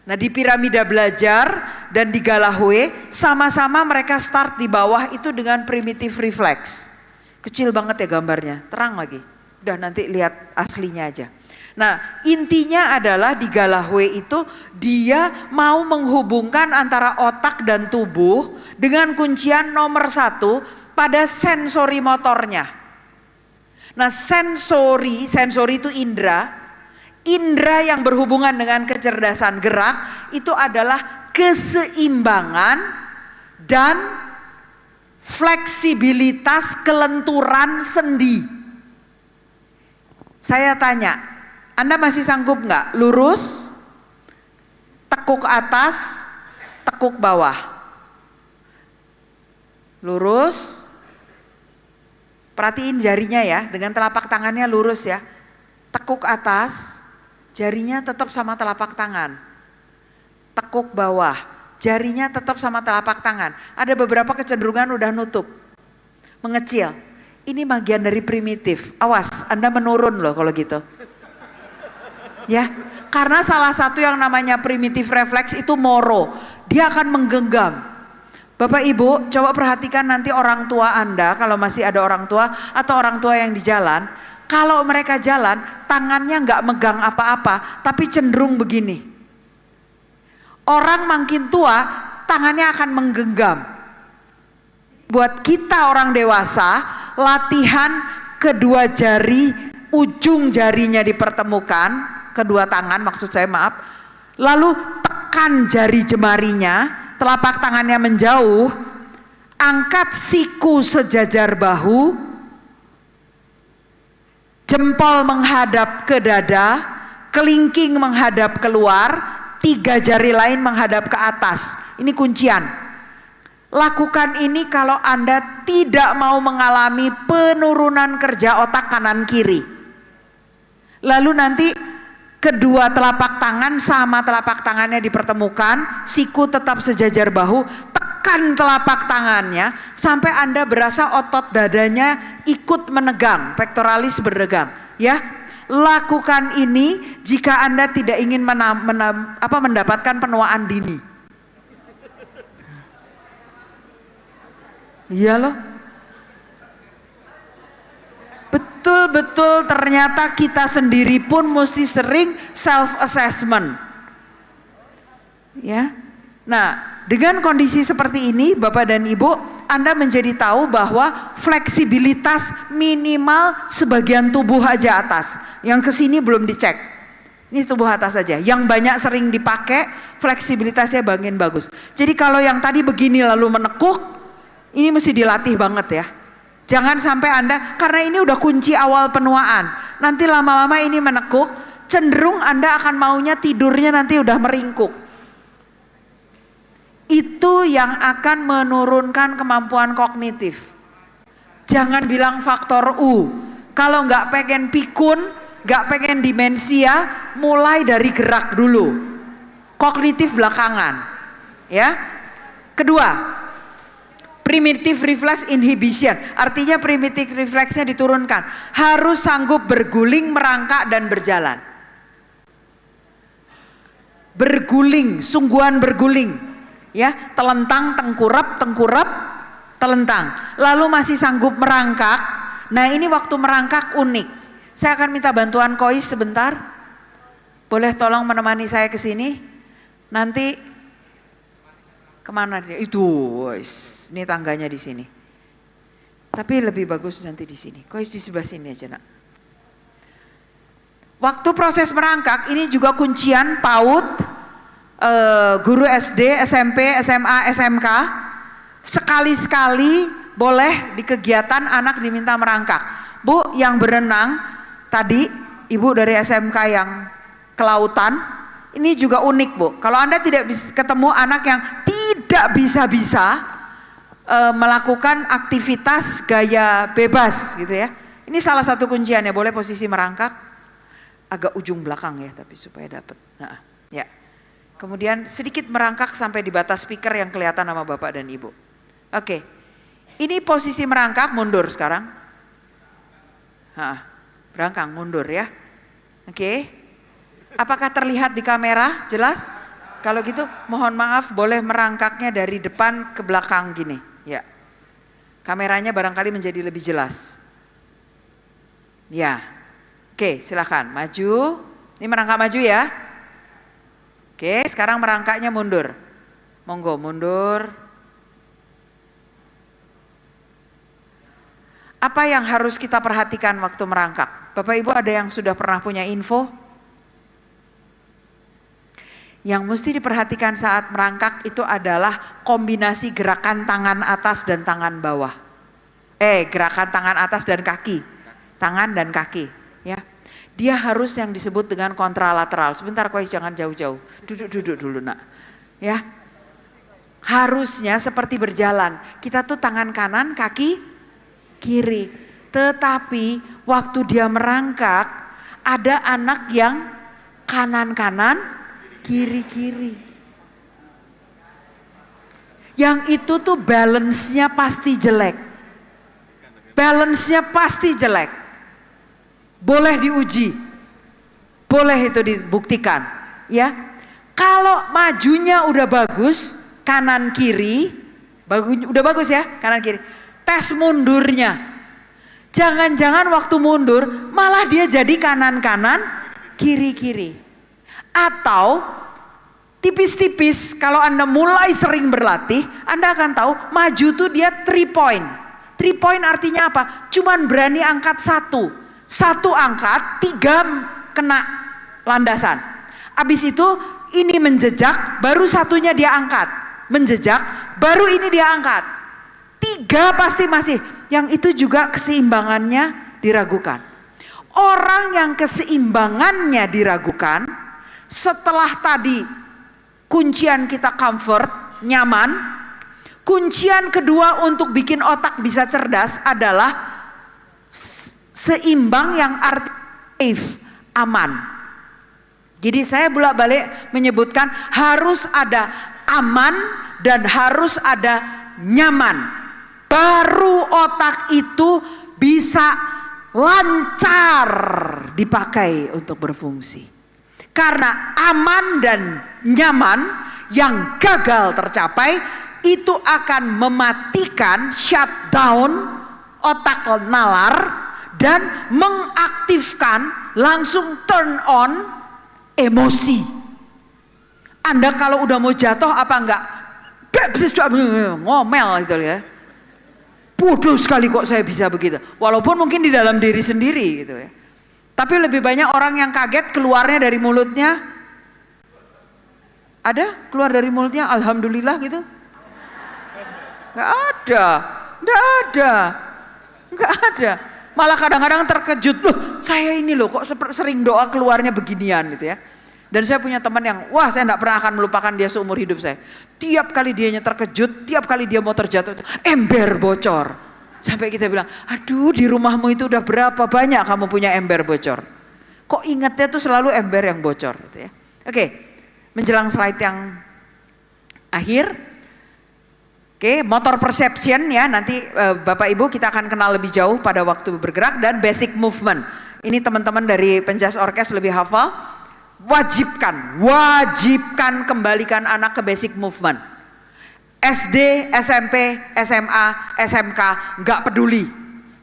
Nah di piramida belajar dan di Gallahue sama-sama mereka start di bawah itu dengan primitive reflex. Kecil banget ya gambarnya, terang lagi. Udah nanti lihat aslinya aja. Nah intinya adalah di Gallahue itu dia mau menghubungkan antara otak dan tubuh dengan kuncian nomor 1 pada sensori motornya. Nah sensori itu indera. Indera yang berhubungan dengan kecerdasan gerak itu adalah keseimbangan dan fleksibilitas kelenturan sendi. Saya tanya, Anda masih sanggup nggak lurus, tekuk atas, tekuk bawah? Lurus, perhatiin jarinya ya, dengan telapak tangannya lurus ya. Tekuk atas, jarinya tetap sama telapak tangan. Tekuk bawah, jarinya tetap sama telapak tangan. Ada beberapa kecenderungan udah nutup, mengecil. Ini bagian dari primitif. Awas, Anda menurun loh kalau gitu. Ya, karena salah satu yang namanya primitif refleks itu moro. Dia akan menggenggam. Bapak Ibu, coba perhatikan nanti orang tua Anda, kalau masih ada orang tua atau orang tua yang di jalan. Kalau mereka jalan, tangannya nggak megang apa-apa, tapi cenderung begini. Orang makin tua, tangannya akan menggenggam. Buat kita orang dewasa, latihan kedua jari, ujung jarinya dipertemukan, kedua tangan maksud saya maaf. Lalu tekan jari jemarinya, telapak tangannya menjauh, angkat siku sejajar bahu, jempol menghadap ke dada, kelingking menghadap keluar, 3 jari lain menghadap ke atas. Ini kuncian. Lakukan ini kalau Anda tidak mau mengalami penurunan kerja otak kanan kiri. Lalu nanti kedua telapak tangan sama telapak tangannya dipertemukan, siku tetap sejajar bahu, tekan telapak tangannya sampai Anda berasa otot dadanya ikut menegang, pectoralis berdegang. Ya, lakukan ini jika Anda tidak ingin mendapatkan penuaan dini. Iya loh. Betul-betul ternyata kita sendiri pun mesti sering self assessment. Ya. Nah, dengan kondisi seperti ini Bapak dan Ibu, Anda menjadi tahu bahwa fleksibilitas minimal sebagian tubuh aja atas. Yang kesini belum dicek. Ini tubuh atas saja. Yang banyak sering dipakai, fleksibilitasnya bagian bagus. Jadi kalau yang tadi begini lalu menekuk, ini mesti dilatih banget ya. Jangan sampai Anda, karena ini udah kunci awal penuaan. Nanti lama-lama ini menekuk, cenderung Anda akan maunya tidurnya nanti udah meringkuk. Itu yang akan menurunkan kemampuan kognitif. Jangan bilang faktor U. Kalau nggak pengen pikun, nggak pengen demensia, mulai dari gerak dulu. Kognitif belakangan. Ya. Kedua, primitive reflex inhibition, artinya primitive refleksnya diturunkan. Harus sanggup berguling, merangkak dan berjalan. Berguling, sungguhan berguling. Ya, telentang, tengkurap, telentang. Lalu masih sanggup merangkak. Nah, ini waktu merangkak unik. Saya akan minta bantuan Kois sebentar. Boleh tolong menemani saya ke sini? Nanti kemana dia? Itu, ini tangganya di sini. Tapi lebih bagus nanti di sini. Kois di sebelah sini aja nak. Waktu proses merangkak ini juga kuncian PAUD guru SD, SMP, SMA, SMK, sekali-sekali boleh di kegiatan anak diminta merangkak. Bu, yang berenang tadi, ibu dari SMK yang kelautan, ini juga unik Bu. Kalau Anda tidak bisa ketemu anak yang tidak bisa-bisa melakukan aktivitas gaya bebas gitu ya. Ini salah satu kunciannya, boleh posisi merangkak agak ujung belakang ya, tapi supaya dapat. Nah, ya. Kemudian sedikit merangkak sampai di batas speaker yang kelihatan sama Bapak dan Ibu. Oke. Ini posisi merangkak, mundur sekarang. Berangkang mundur ya. Oke. Apakah terlihat di kamera? Jelas? Kalau gitu mohon maaf, boleh merangkaknya dari depan ke belakang gini. Ya. Kameranya barangkali menjadi lebih jelas. Ya. Oke, silakan maju. Ini merangkak maju ya. Oke, sekarang merangkaknya mundur. Monggo mundur. Apa yang harus kita perhatikan waktu merangkak? Bapak Ibu ada yang sudah pernah punya info? Yang mesti diperhatikan saat merangkak itu adalah kombinasi gerakan tangan atas dan tangan bawah. Gerakan tangan atas dan kaki. Tangan dan kaki, ya. Dia harus yang disebut dengan kontralateral. Sebentar Kois, jangan jauh-jauh. Duduk dulu nak. Ya. Harusnya seperti berjalan. Kita tuh tangan kanan, kaki kiri. Tetapi waktu dia merangkak, ada anak yang kanan-kanan, kiri-kiri. Yang itu tuh balance-nya pasti jelek. Balance-nya pasti jelek. Boleh diuji. Boleh itu dibuktikan, ya. Kalau majunya udah bagus, kanan kiri, udah bagus ya, kanan kiri. Tes mundurnya. Jangan-jangan waktu mundur malah dia jadi kanan-kanan, kiri-kiri. Atau tipis-tipis, kalau Anda mulai sering berlatih, Anda akan tahu maju tuh dia 3 point. 3 point artinya apa? Cuman berani angkat satu. Satu angkat, 3 kena landasan. Habis itu ini menjejak, baru satunya dia angkat. Menjejak, baru ini dia angkat. 3 pasti masih. Yang itu juga keseimbangannya diragukan. Orang yang keseimbangannya diragukan, setelah tadi kuncian kita comfort, nyaman, kuncian kedua untuk bikin otak bisa cerdas adalah seimbang yang safe, aman. Jadi saya bolak-balik menyebutkan harus ada aman dan harus ada nyaman. Baru otak itu bisa lancar dipakai untuk berfungsi. Karena aman dan nyaman yang gagal tercapai itu akan mematikan, shutdown otak nalar dan mengaktifkan, langsung turn on emosi. Anda kalau udah mau jatuh apa enggak? Ngomel gitu ya. Bodoh sekali kok saya bisa begitu. Walaupun mungkin di dalam diri sendiri gitu ya. Tapi lebih banyak orang yang kaget keluarnya dari mulutnya. Ada keluar dari mulutnya alhamdulillah gitu? Enggak ada. Enggak ada. Enggak ada. Malah kadang-kadang terkejut, loh saya ini loh kok sering doa keluarnya beginian gitu ya. Dan saya punya teman yang, wah saya enggak pernah akan melupakan dia seumur hidup saya. Tiap kali dianya terkejut, tiap kali dia mau terjatuh, ember bocor. Sampai kita bilang, aduh di rumahmu itu udah berapa banyak kamu punya ember bocor. Kok ingatnya tuh selalu ember yang bocor gitu ya. Oke, menjelang slide yang akhir. Oke, motor perception ya, nanti Bapak Ibu kita akan kenal lebih jauh pada waktu bergerak, dan basic movement. Ini teman-teman dari penjas orkes lebih hafal. Wajibkan kembalikan anak ke basic movement. SD, SMP, SMA, SMK, nggak peduli.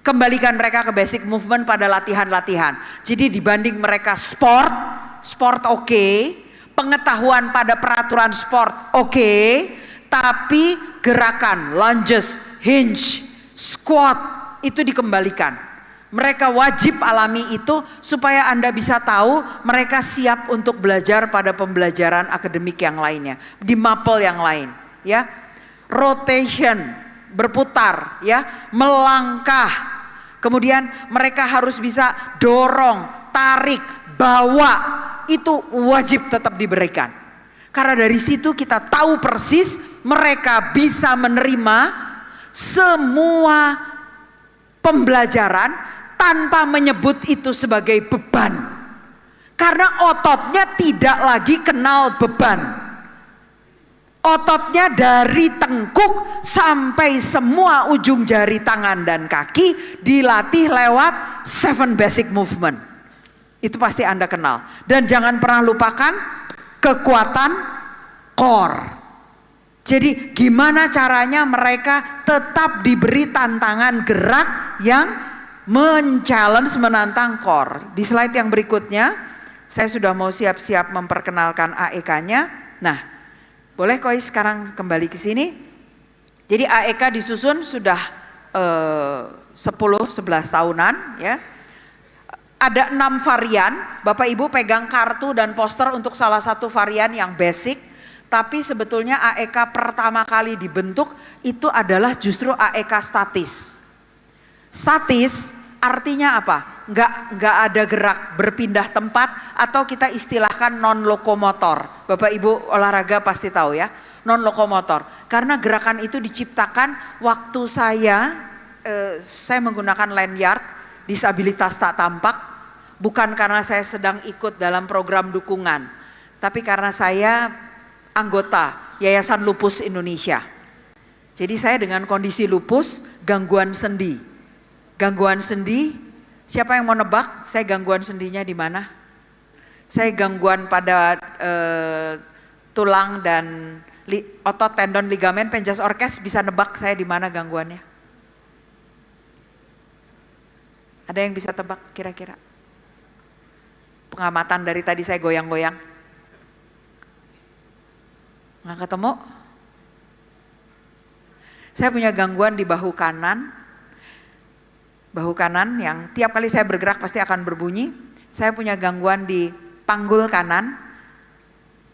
Kembalikan mereka ke basic movement pada latihan-latihan. Jadi dibanding mereka sport oke, pengetahuan pada peraturan sport oke, tapi gerakan lunges, hinge, squat itu dikembalikan. Mereka wajib alami itu supaya Anda bisa tahu mereka siap untuk belajar pada pembelajaran akademik yang lainnya, di mapel yang lain, ya. Rotation, berputar, ya, melangkah. Kemudian mereka harus bisa dorong, tarik, bawa, itu wajib tetap diberikan. Karena dari situ kita tahu persis mereka bisa menerima semua pembelajaran tanpa menyebut itu sebagai beban. Karena ototnya tidak lagi kenal beban. Ototnya dari tengkuk sampai semua ujung jari tangan dan kaki dilatih lewat 7 basic movement. Itu pasti Anda kenal. Dan jangan pernah lupakan kekuatan core. Jadi gimana caranya mereka tetap diberi tantangan gerak yang men-challenge, menantang core. Di slide yang berikutnya, saya sudah mau siap-siap memperkenalkan AEK-nya. Nah, boleh Koi sekarang kembali ke sini. Jadi AEK disusun sudah 10-11 tahunan, ya. Ada 6 varian. Bapak Ibu pegang kartu dan poster untuk salah satu varian yang basic. Tapi sebetulnya AEK pertama kali dibentuk itu adalah justru AEK statis. Statis artinya apa? Nggak ada gerak, berpindah tempat, atau kita istilahkan non lokomotor. Bapak Ibu olahraga pasti tahu ya, non lokomotor. Karena gerakan itu diciptakan waktu saya menggunakan lanyard disabilitas tak tampak, bukan karena saya sedang ikut dalam program dukungan, tapi karena saya anggota Yayasan Lupus Indonesia. Jadi saya dengan kondisi lupus, gangguan sendi. Gangguan sendi, siapa yang mau nebak saya gangguan sendinya di mana? Saya gangguan pada tulang dan otot, tendon, ligamen, penjas orkes, bisa nebak saya di mana gangguannya? Ada yang bisa tebak kira-kira? Pengamatan dari tadi saya goyang-goyang. Nggak ketemu? Saya punya gangguan di bahu kanan. Bahu kanan yang tiap kali saya bergerak pasti akan berbunyi. Saya punya gangguan di panggul kanan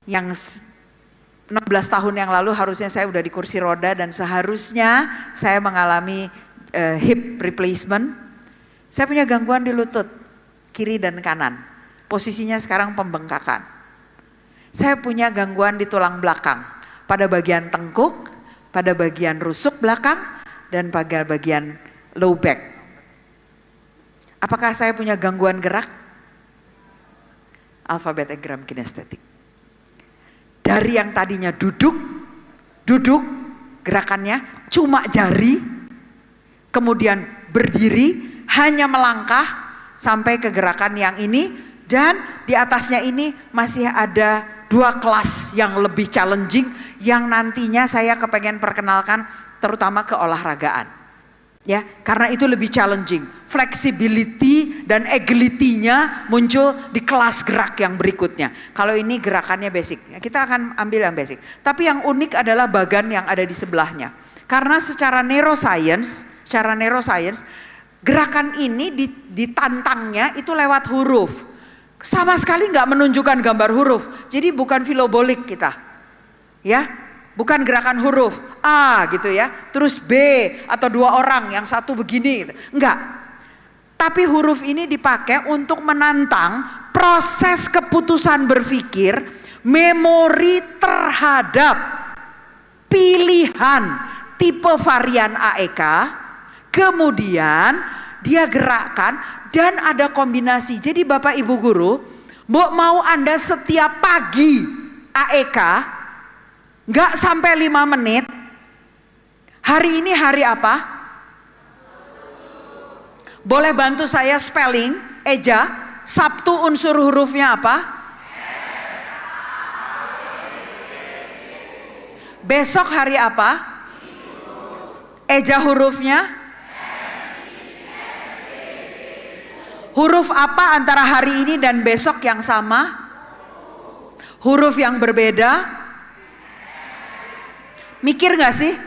yang 16 tahun yang lalu harusnya saya udah di kursi roda dan seharusnya saya mengalami hip replacement. Saya punya gangguan di lutut kiri dan kanan. Posisinya sekarang pembengkakan. Saya punya gangguan di tulang belakang pada bagian tengkuk, pada bagian rusuk belakang, dan pada bagian low back. Apakah saya punya gangguan gerak? Alphabetogram kinestetik. Dari yang tadinya duduk gerakannya cuma jari, kemudian berdiri, hanya melangkah sampai ke gerakan yang ini, dan di atasnya ini masih ada 2 kelas yang lebih challenging yang nantinya saya kepengen perkenalkan terutama keolahragaan. Ya, karena itu lebih challenging. Flexibility dan agility-nya muncul di kelas gerak yang berikutnya. Kalau ini gerakannya basic, kita akan ambil yang basic. Tapi yang unik adalah bagan yang ada di sebelahnya. Karena secara neuroscience, gerakan ini ditantangnya itu lewat huruf. Sama sekali nggak menunjukkan gambar huruf. Jadi bukan filobolik kita. Ya. Bukan gerakan huruf A gitu ya, terus B atau 2 orang yang satu begini gitu. Enggak. Tapi huruf ini dipakai untuk menantang proses keputusan berpikir, memori terhadap pilihan tipe varian AEK, kemudian dia gerakkan dan ada kombinasi. Jadi Bapak Ibu guru, mau Anda setiap pagi AEK nggak sampai 5 menit. Hari ini hari apa? Boleh bantu saya spelling, Eja? Sabtu unsur hurufnya apa? Besok hari apa? Eja hurufnya? Huruf apa antara hari ini dan besok yang sama? Huruf yang berbeda? Mikir gak sih?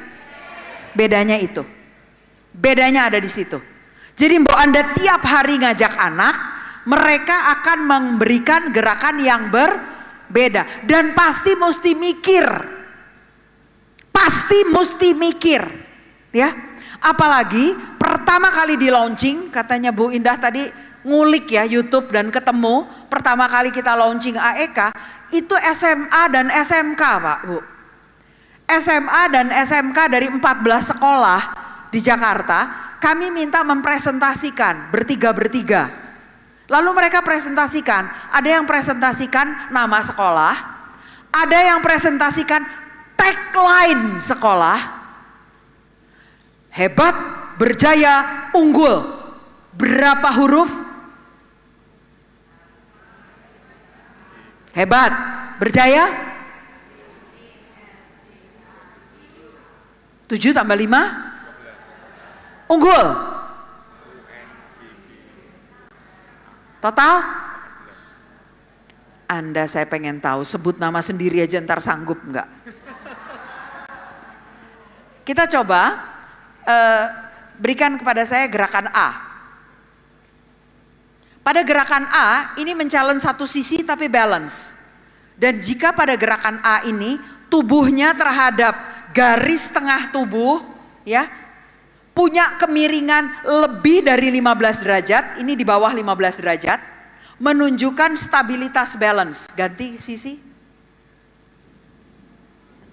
Bedanya itu. Bedanya ada di situ. Jadi mbok Anda tiap hari ngajak anak, mereka akan memberikan gerakan yang berbeda. Dan pasti mesti mikir. Pasti mesti mikir. Ya. Apalagi pertama kali di launching, katanya Bu Indah tadi ngulik ya YouTube dan ketemu. Pertama kali kita launching AEK, itu SMA dan SMK Pak Bu. SMA dan SMK dari 14 sekolah di Jakarta, kami minta mempresentasikan bertiga-bertiga. Lalu mereka presentasikan, ada yang presentasikan nama sekolah, ada yang presentasikan tagline sekolah, hebat, berjaya, unggul. Berapa huruf? Hebat, berjaya? 7 tambah 5? Unggul. Total? Anda saya pengen tahu, sebut nama sendiri aja ntar sanggup enggak? Kita coba berikan kepada saya gerakan A. Pada gerakan A ini men-challenge satu sisi tapi balance. Dan jika pada gerakan A ini tubuhnya terhadap garis tengah tubuh ya, punya kemiringan lebih dari 15 derajat, ini di bawah 15 derajat, menunjukkan stabilitas balance. Ganti sisi.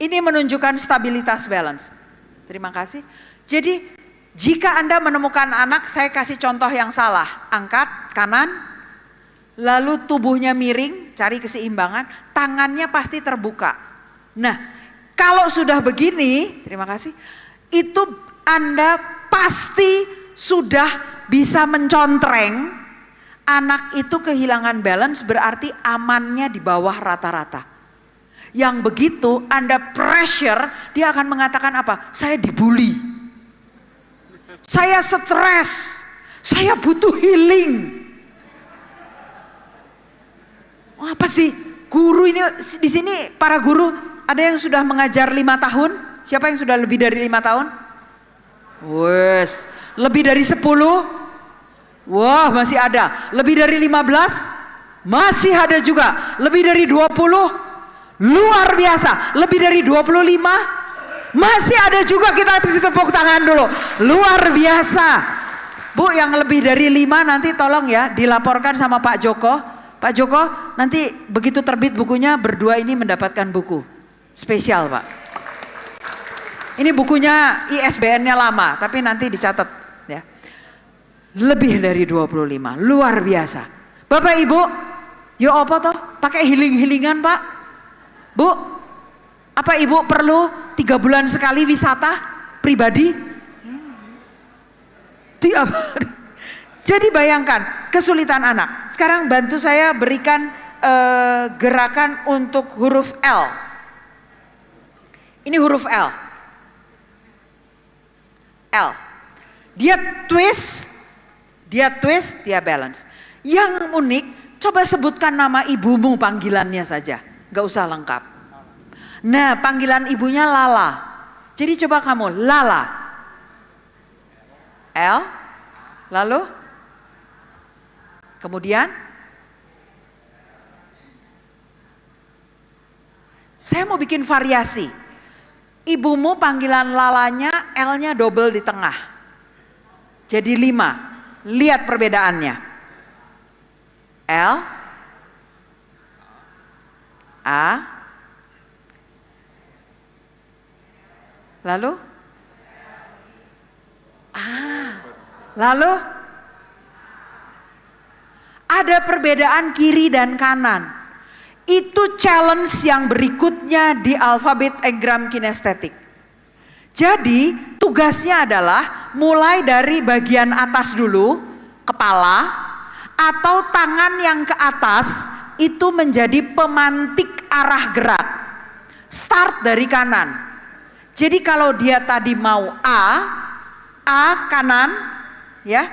Ini menunjukkan stabilitas balance. Terima kasih. Jadi jika Anda menemukan anak, saya kasih contoh yang salah. Angkat kanan, lalu tubuhnya miring, cari keseimbangan, tangannya pasti terbuka. Nah, kalau sudah begini, terima kasih, itu Anda pasti sudah bisa mencontreng. Anak itu kehilangan balance berarti amannya di bawah rata-rata. Yang begitu Anda pressure, dia akan mengatakan apa? Saya dibully. Saya stres. Saya butuh healing. Oh, apa sih? Guru ini di sini para guru ada yang sudah mengajar 5 tahun? Siapa yang sudah lebih dari 5 tahun? Wes, lebih dari 10? Wah, masih ada. Lebih dari 15? Masih ada juga. Lebih dari 20? Luar biasa. Lebih dari 25? Masih ada juga, kita kasih tepuk tangan dulu. Luar biasa. Bu, yang lebih dari 5 nanti tolong ya dilaporkan sama Pak Joko. Pak Joko, nanti begitu terbit bukunya berdua ini mendapatkan buku spesial Pak. Ini bukunya ISBN-nya lama, tapi nanti dicatat ya. Lebih dari 25, luar biasa. Bapak Ibu, yo apa toh? Pakai healing-healingan Pak? Bu, apa Ibu perlu 3 bulan sekali wisata pribadi? Tiap hari. Jadi bayangkan kesulitan anak. Sekarang bantu saya berikan gerakan untuk huruf L. Ini huruf L. L. Dia twist, dia balance. Yang unik, coba sebutkan nama ibumu panggilannya saja. Gak usah lengkap. Nah, panggilan ibunya Lala. Jadi coba kamu, Lala. L. Lalu? Kemudian? Saya mau bikin variasi. Ibumu panggilan Lalanya, L-nya double di tengah. Jadi 5. Lihat perbedaannya. L. A. Lalu? A. Lalu? Ada perbedaan kiri dan kanan. Itu challenge yang berikutnya di alfabet engram kinestetik. Jadi tugasnya adalah mulai dari bagian atas dulu, kepala, atau tangan yang ke atas itu menjadi pemantik arah gerak. Start dari kanan. Jadi kalau dia tadi mau A kanan, ya,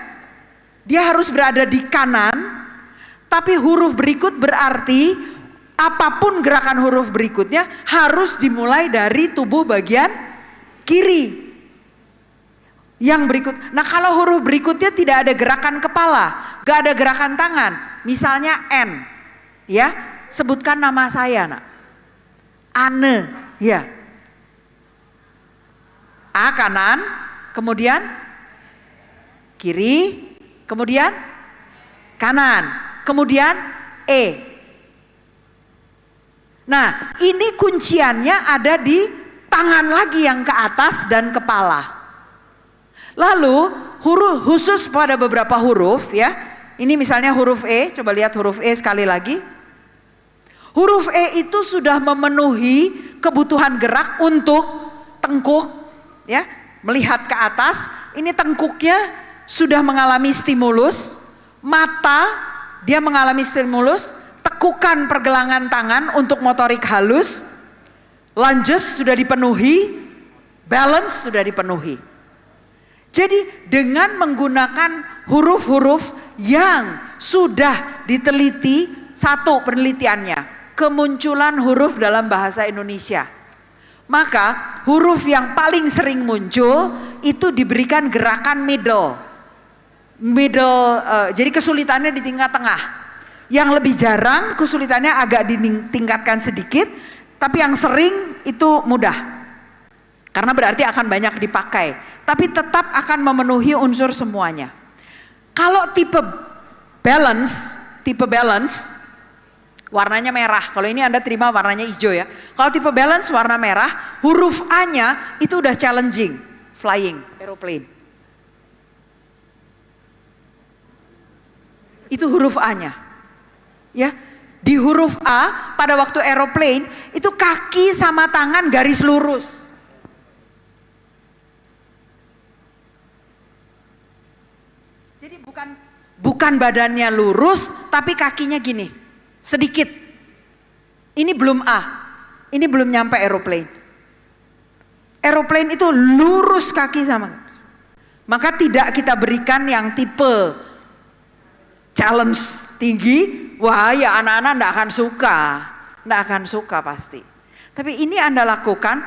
dia harus berada di kanan. Tapi huruf berikut berarti apapun gerakan huruf berikutnya harus dimulai dari tubuh bagian kiri. Yang berikut. Nah kalau huruf berikutnya tidak ada gerakan kepala, gak ada gerakan tangan. Misalnya N, ya, sebutkan nama saya, nak. Ane, ya. A kanan, kemudian kiri, kemudian kanan, kemudian E. Nah ini kunciannya ada di tangan lagi yang ke atas dan kepala. Lalu huruf khusus pada beberapa huruf, ya. Ini misalnya huruf E, coba lihat huruf E sekali lagi. Huruf E itu sudah memenuhi kebutuhan gerak untuk tengkuk, ya, melihat ke atas. Ini tengkuknya sudah mengalami stimulus, mata dia mengalami stimulus, tekukan pergelangan tangan untuk motorik halus, lunges sudah dipenuhi, balance sudah dipenuhi. Jadi dengan menggunakan huruf-huruf yang sudah diteliti, satu penelitiannya, kemunculan huruf dalam bahasa Indonesia. Maka huruf yang paling sering muncul itu diberikan gerakan middle, jadi kesulitannya di tingkat tengah. Yang lebih jarang kesulitannya agak ditingkatkan sedikit, tapi yang sering itu mudah. Karena berarti akan banyak dipakai, tapi tetap akan memenuhi unsur semuanya. Kalau tipe balance warnanya merah. Kalau ini Anda terima warnanya hijau, ya. Kalau tipe balance warna merah, huruf A-nya itu udah challenging, flying, aeroplane. Itu huruf A-nya. Ya. Di huruf A pada waktu aeroplane itu kaki sama tangan garis lurus. Jadi bukan badannya lurus, tapi kakinya gini, sedikit. Ini belum A, ini belum nyampe aeroplane. Aeroplane itu lurus kaki sama. Maka tidak kita berikan yang tipe challenge tinggi. Wah ya anak-anak nggak akan suka pasti. Tapi ini Anda lakukan,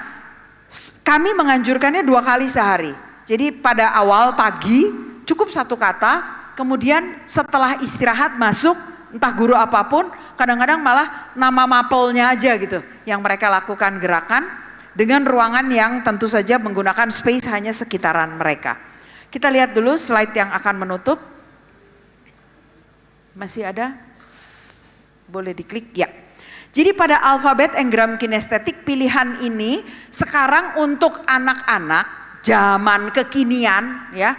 kami menganjurkannya 2 kali sehari. Jadi pada awal pagi cukup 1 kata, kemudian setelah istirahat masuk, entah guru apapun, kadang-kadang malah nama mapelnya aja gitu, yang mereka lakukan gerakan dengan ruangan yang tentu saja menggunakan space hanya sekitaran mereka. Kita lihat dulu slide yang akan menutup. Masih ada? Boleh diklik ya. Jadi pada alfabet engram kinestetik pilihan ini sekarang untuk anak-anak zaman kekinian, ya.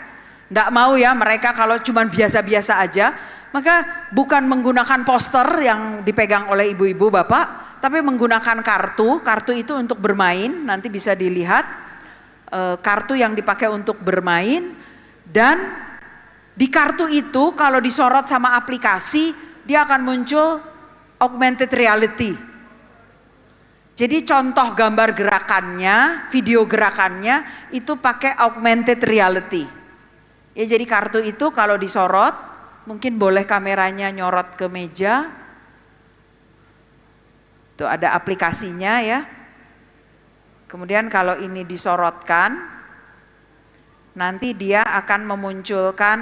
Nggak mau ya mereka kalau cuman biasa-biasa aja, maka bukan menggunakan poster yang dipegang oleh ibu-ibu bapak, tapi menggunakan kartu. Kartu itu untuk bermain, nanti bisa dilihat kartu yang dipakai untuk bermain. Dan di kartu itu kalau disorot sama aplikasi, dia akan muncul augmented reality. Jadi contoh gambar gerakannya, video gerakannya itu pakai augmented reality. Ya, jadi kartu itu kalau disorot, mungkin boleh kameranya nyorot ke meja. Tuh ada aplikasinya ya. Kemudian kalau ini disorotkan, nanti dia akan memunculkan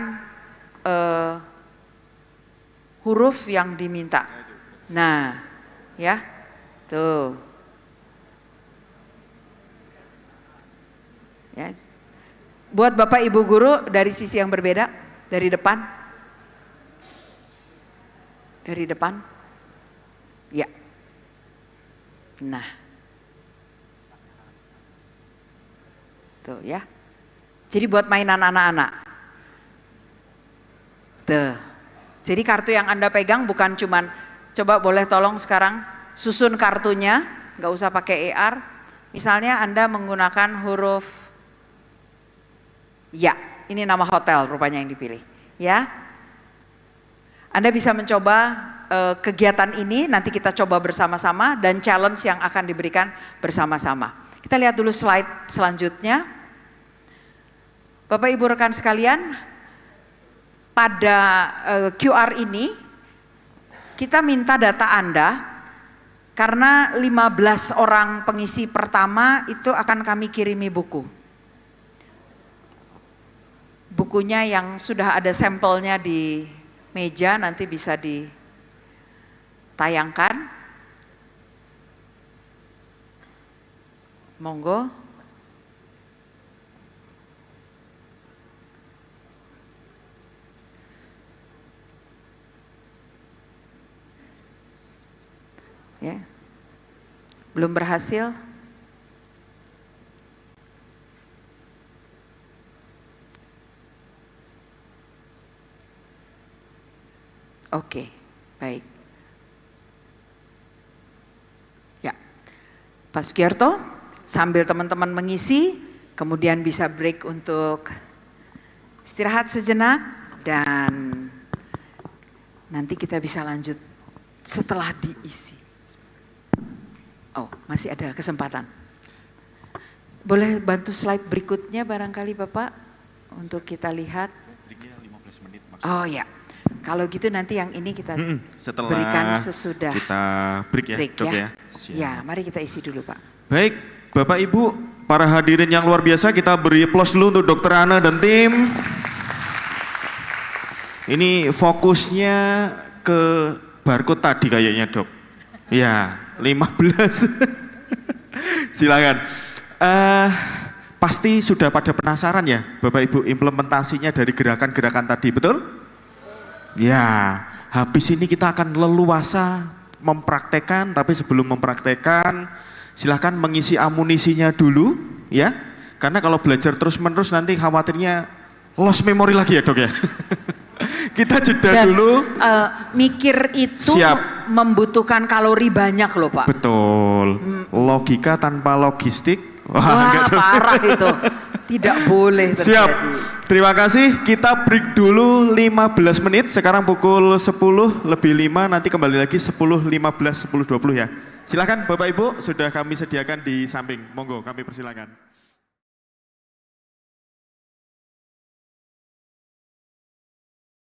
huruf yang diminta. Nah, ya, tuh. Ya. Buat Bapak Ibu guru dari sisi yang berbeda, dari depan. Dari depan. Ya. Nah. Tuh ya. Jadi buat mainan anak-anak. Tuh. Jadi kartu yang Anda pegang bukan cuman, coba boleh tolong sekarang susun kartunya, nggak usah pakai AR. Misalnya Anda menggunakan huruf ya, ini nama hotel rupanya yang dipilih. Ya, Anda bisa mencoba kegiatan ini, nanti kita coba bersama-sama dan challenge yang akan diberikan bersama-sama. Kita lihat dulu slide selanjutnya. Bapak Ibu rekan sekalian, pada QR ini kita minta data Anda karena 15 orang pengisi pertama itu akan kami kirimi buku. bukunya yang sudah ada sampelnya di meja nanti bisa ditayangkan. Monggo. Ya. Belum berhasil? Oke, baik. Ya, Pak Sugiarto, sambil teman-teman mengisi, kemudian bisa break untuk istirahat sejenak dan nanti kita bisa lanjut setelah diisi. Oh, masih ada kesempatan. Boleh bantu slide berikutnya barangkali Bapak untuk kita lihat. Oh ya, kalau gitu nanti yang ini kita Setelah berikan sesudah kita break ya, Dok ya. Siap. Ya, mari kita isi dulu Pak. Baik, Bapak Ibu, para hadirin yang luar biasa, kita beri aplaus dulu untuk Dr. Ana dan tim. Ini fokusnya ke barcode tadi kayaknya, Dok. Ya, 15. Silakan. Pasti sudah pada penasaran ya, Bapak Ibu, implementasinya dari gerakan-gerakan tadi, betul? Ya, habis ini kita akan leluasa mempraktekkan, tapi sebelum mempraktekkan, silahkan mengisi amunisinya dulu, ya. Karena kalau belajar terus-menerus nanti khawatirnya lost memory lagi ya, Dok ya. Kita jeda dulu. Mikir itu Siap. membutuhkan kalori banyak loh Pak. Betul. Logika tanpa logistik. Wah, enggak dong. parah itu. Tidak boleh terjadi. Siap. Terima kasih. Kita break dulu 15 menit. Sekarang pukul 10:05. Nanti kembali lagi 10:15, 10:20 ya. Silakan Bapak Ibu, sudah kami sediakan di samping. Monggo, kami persilakan.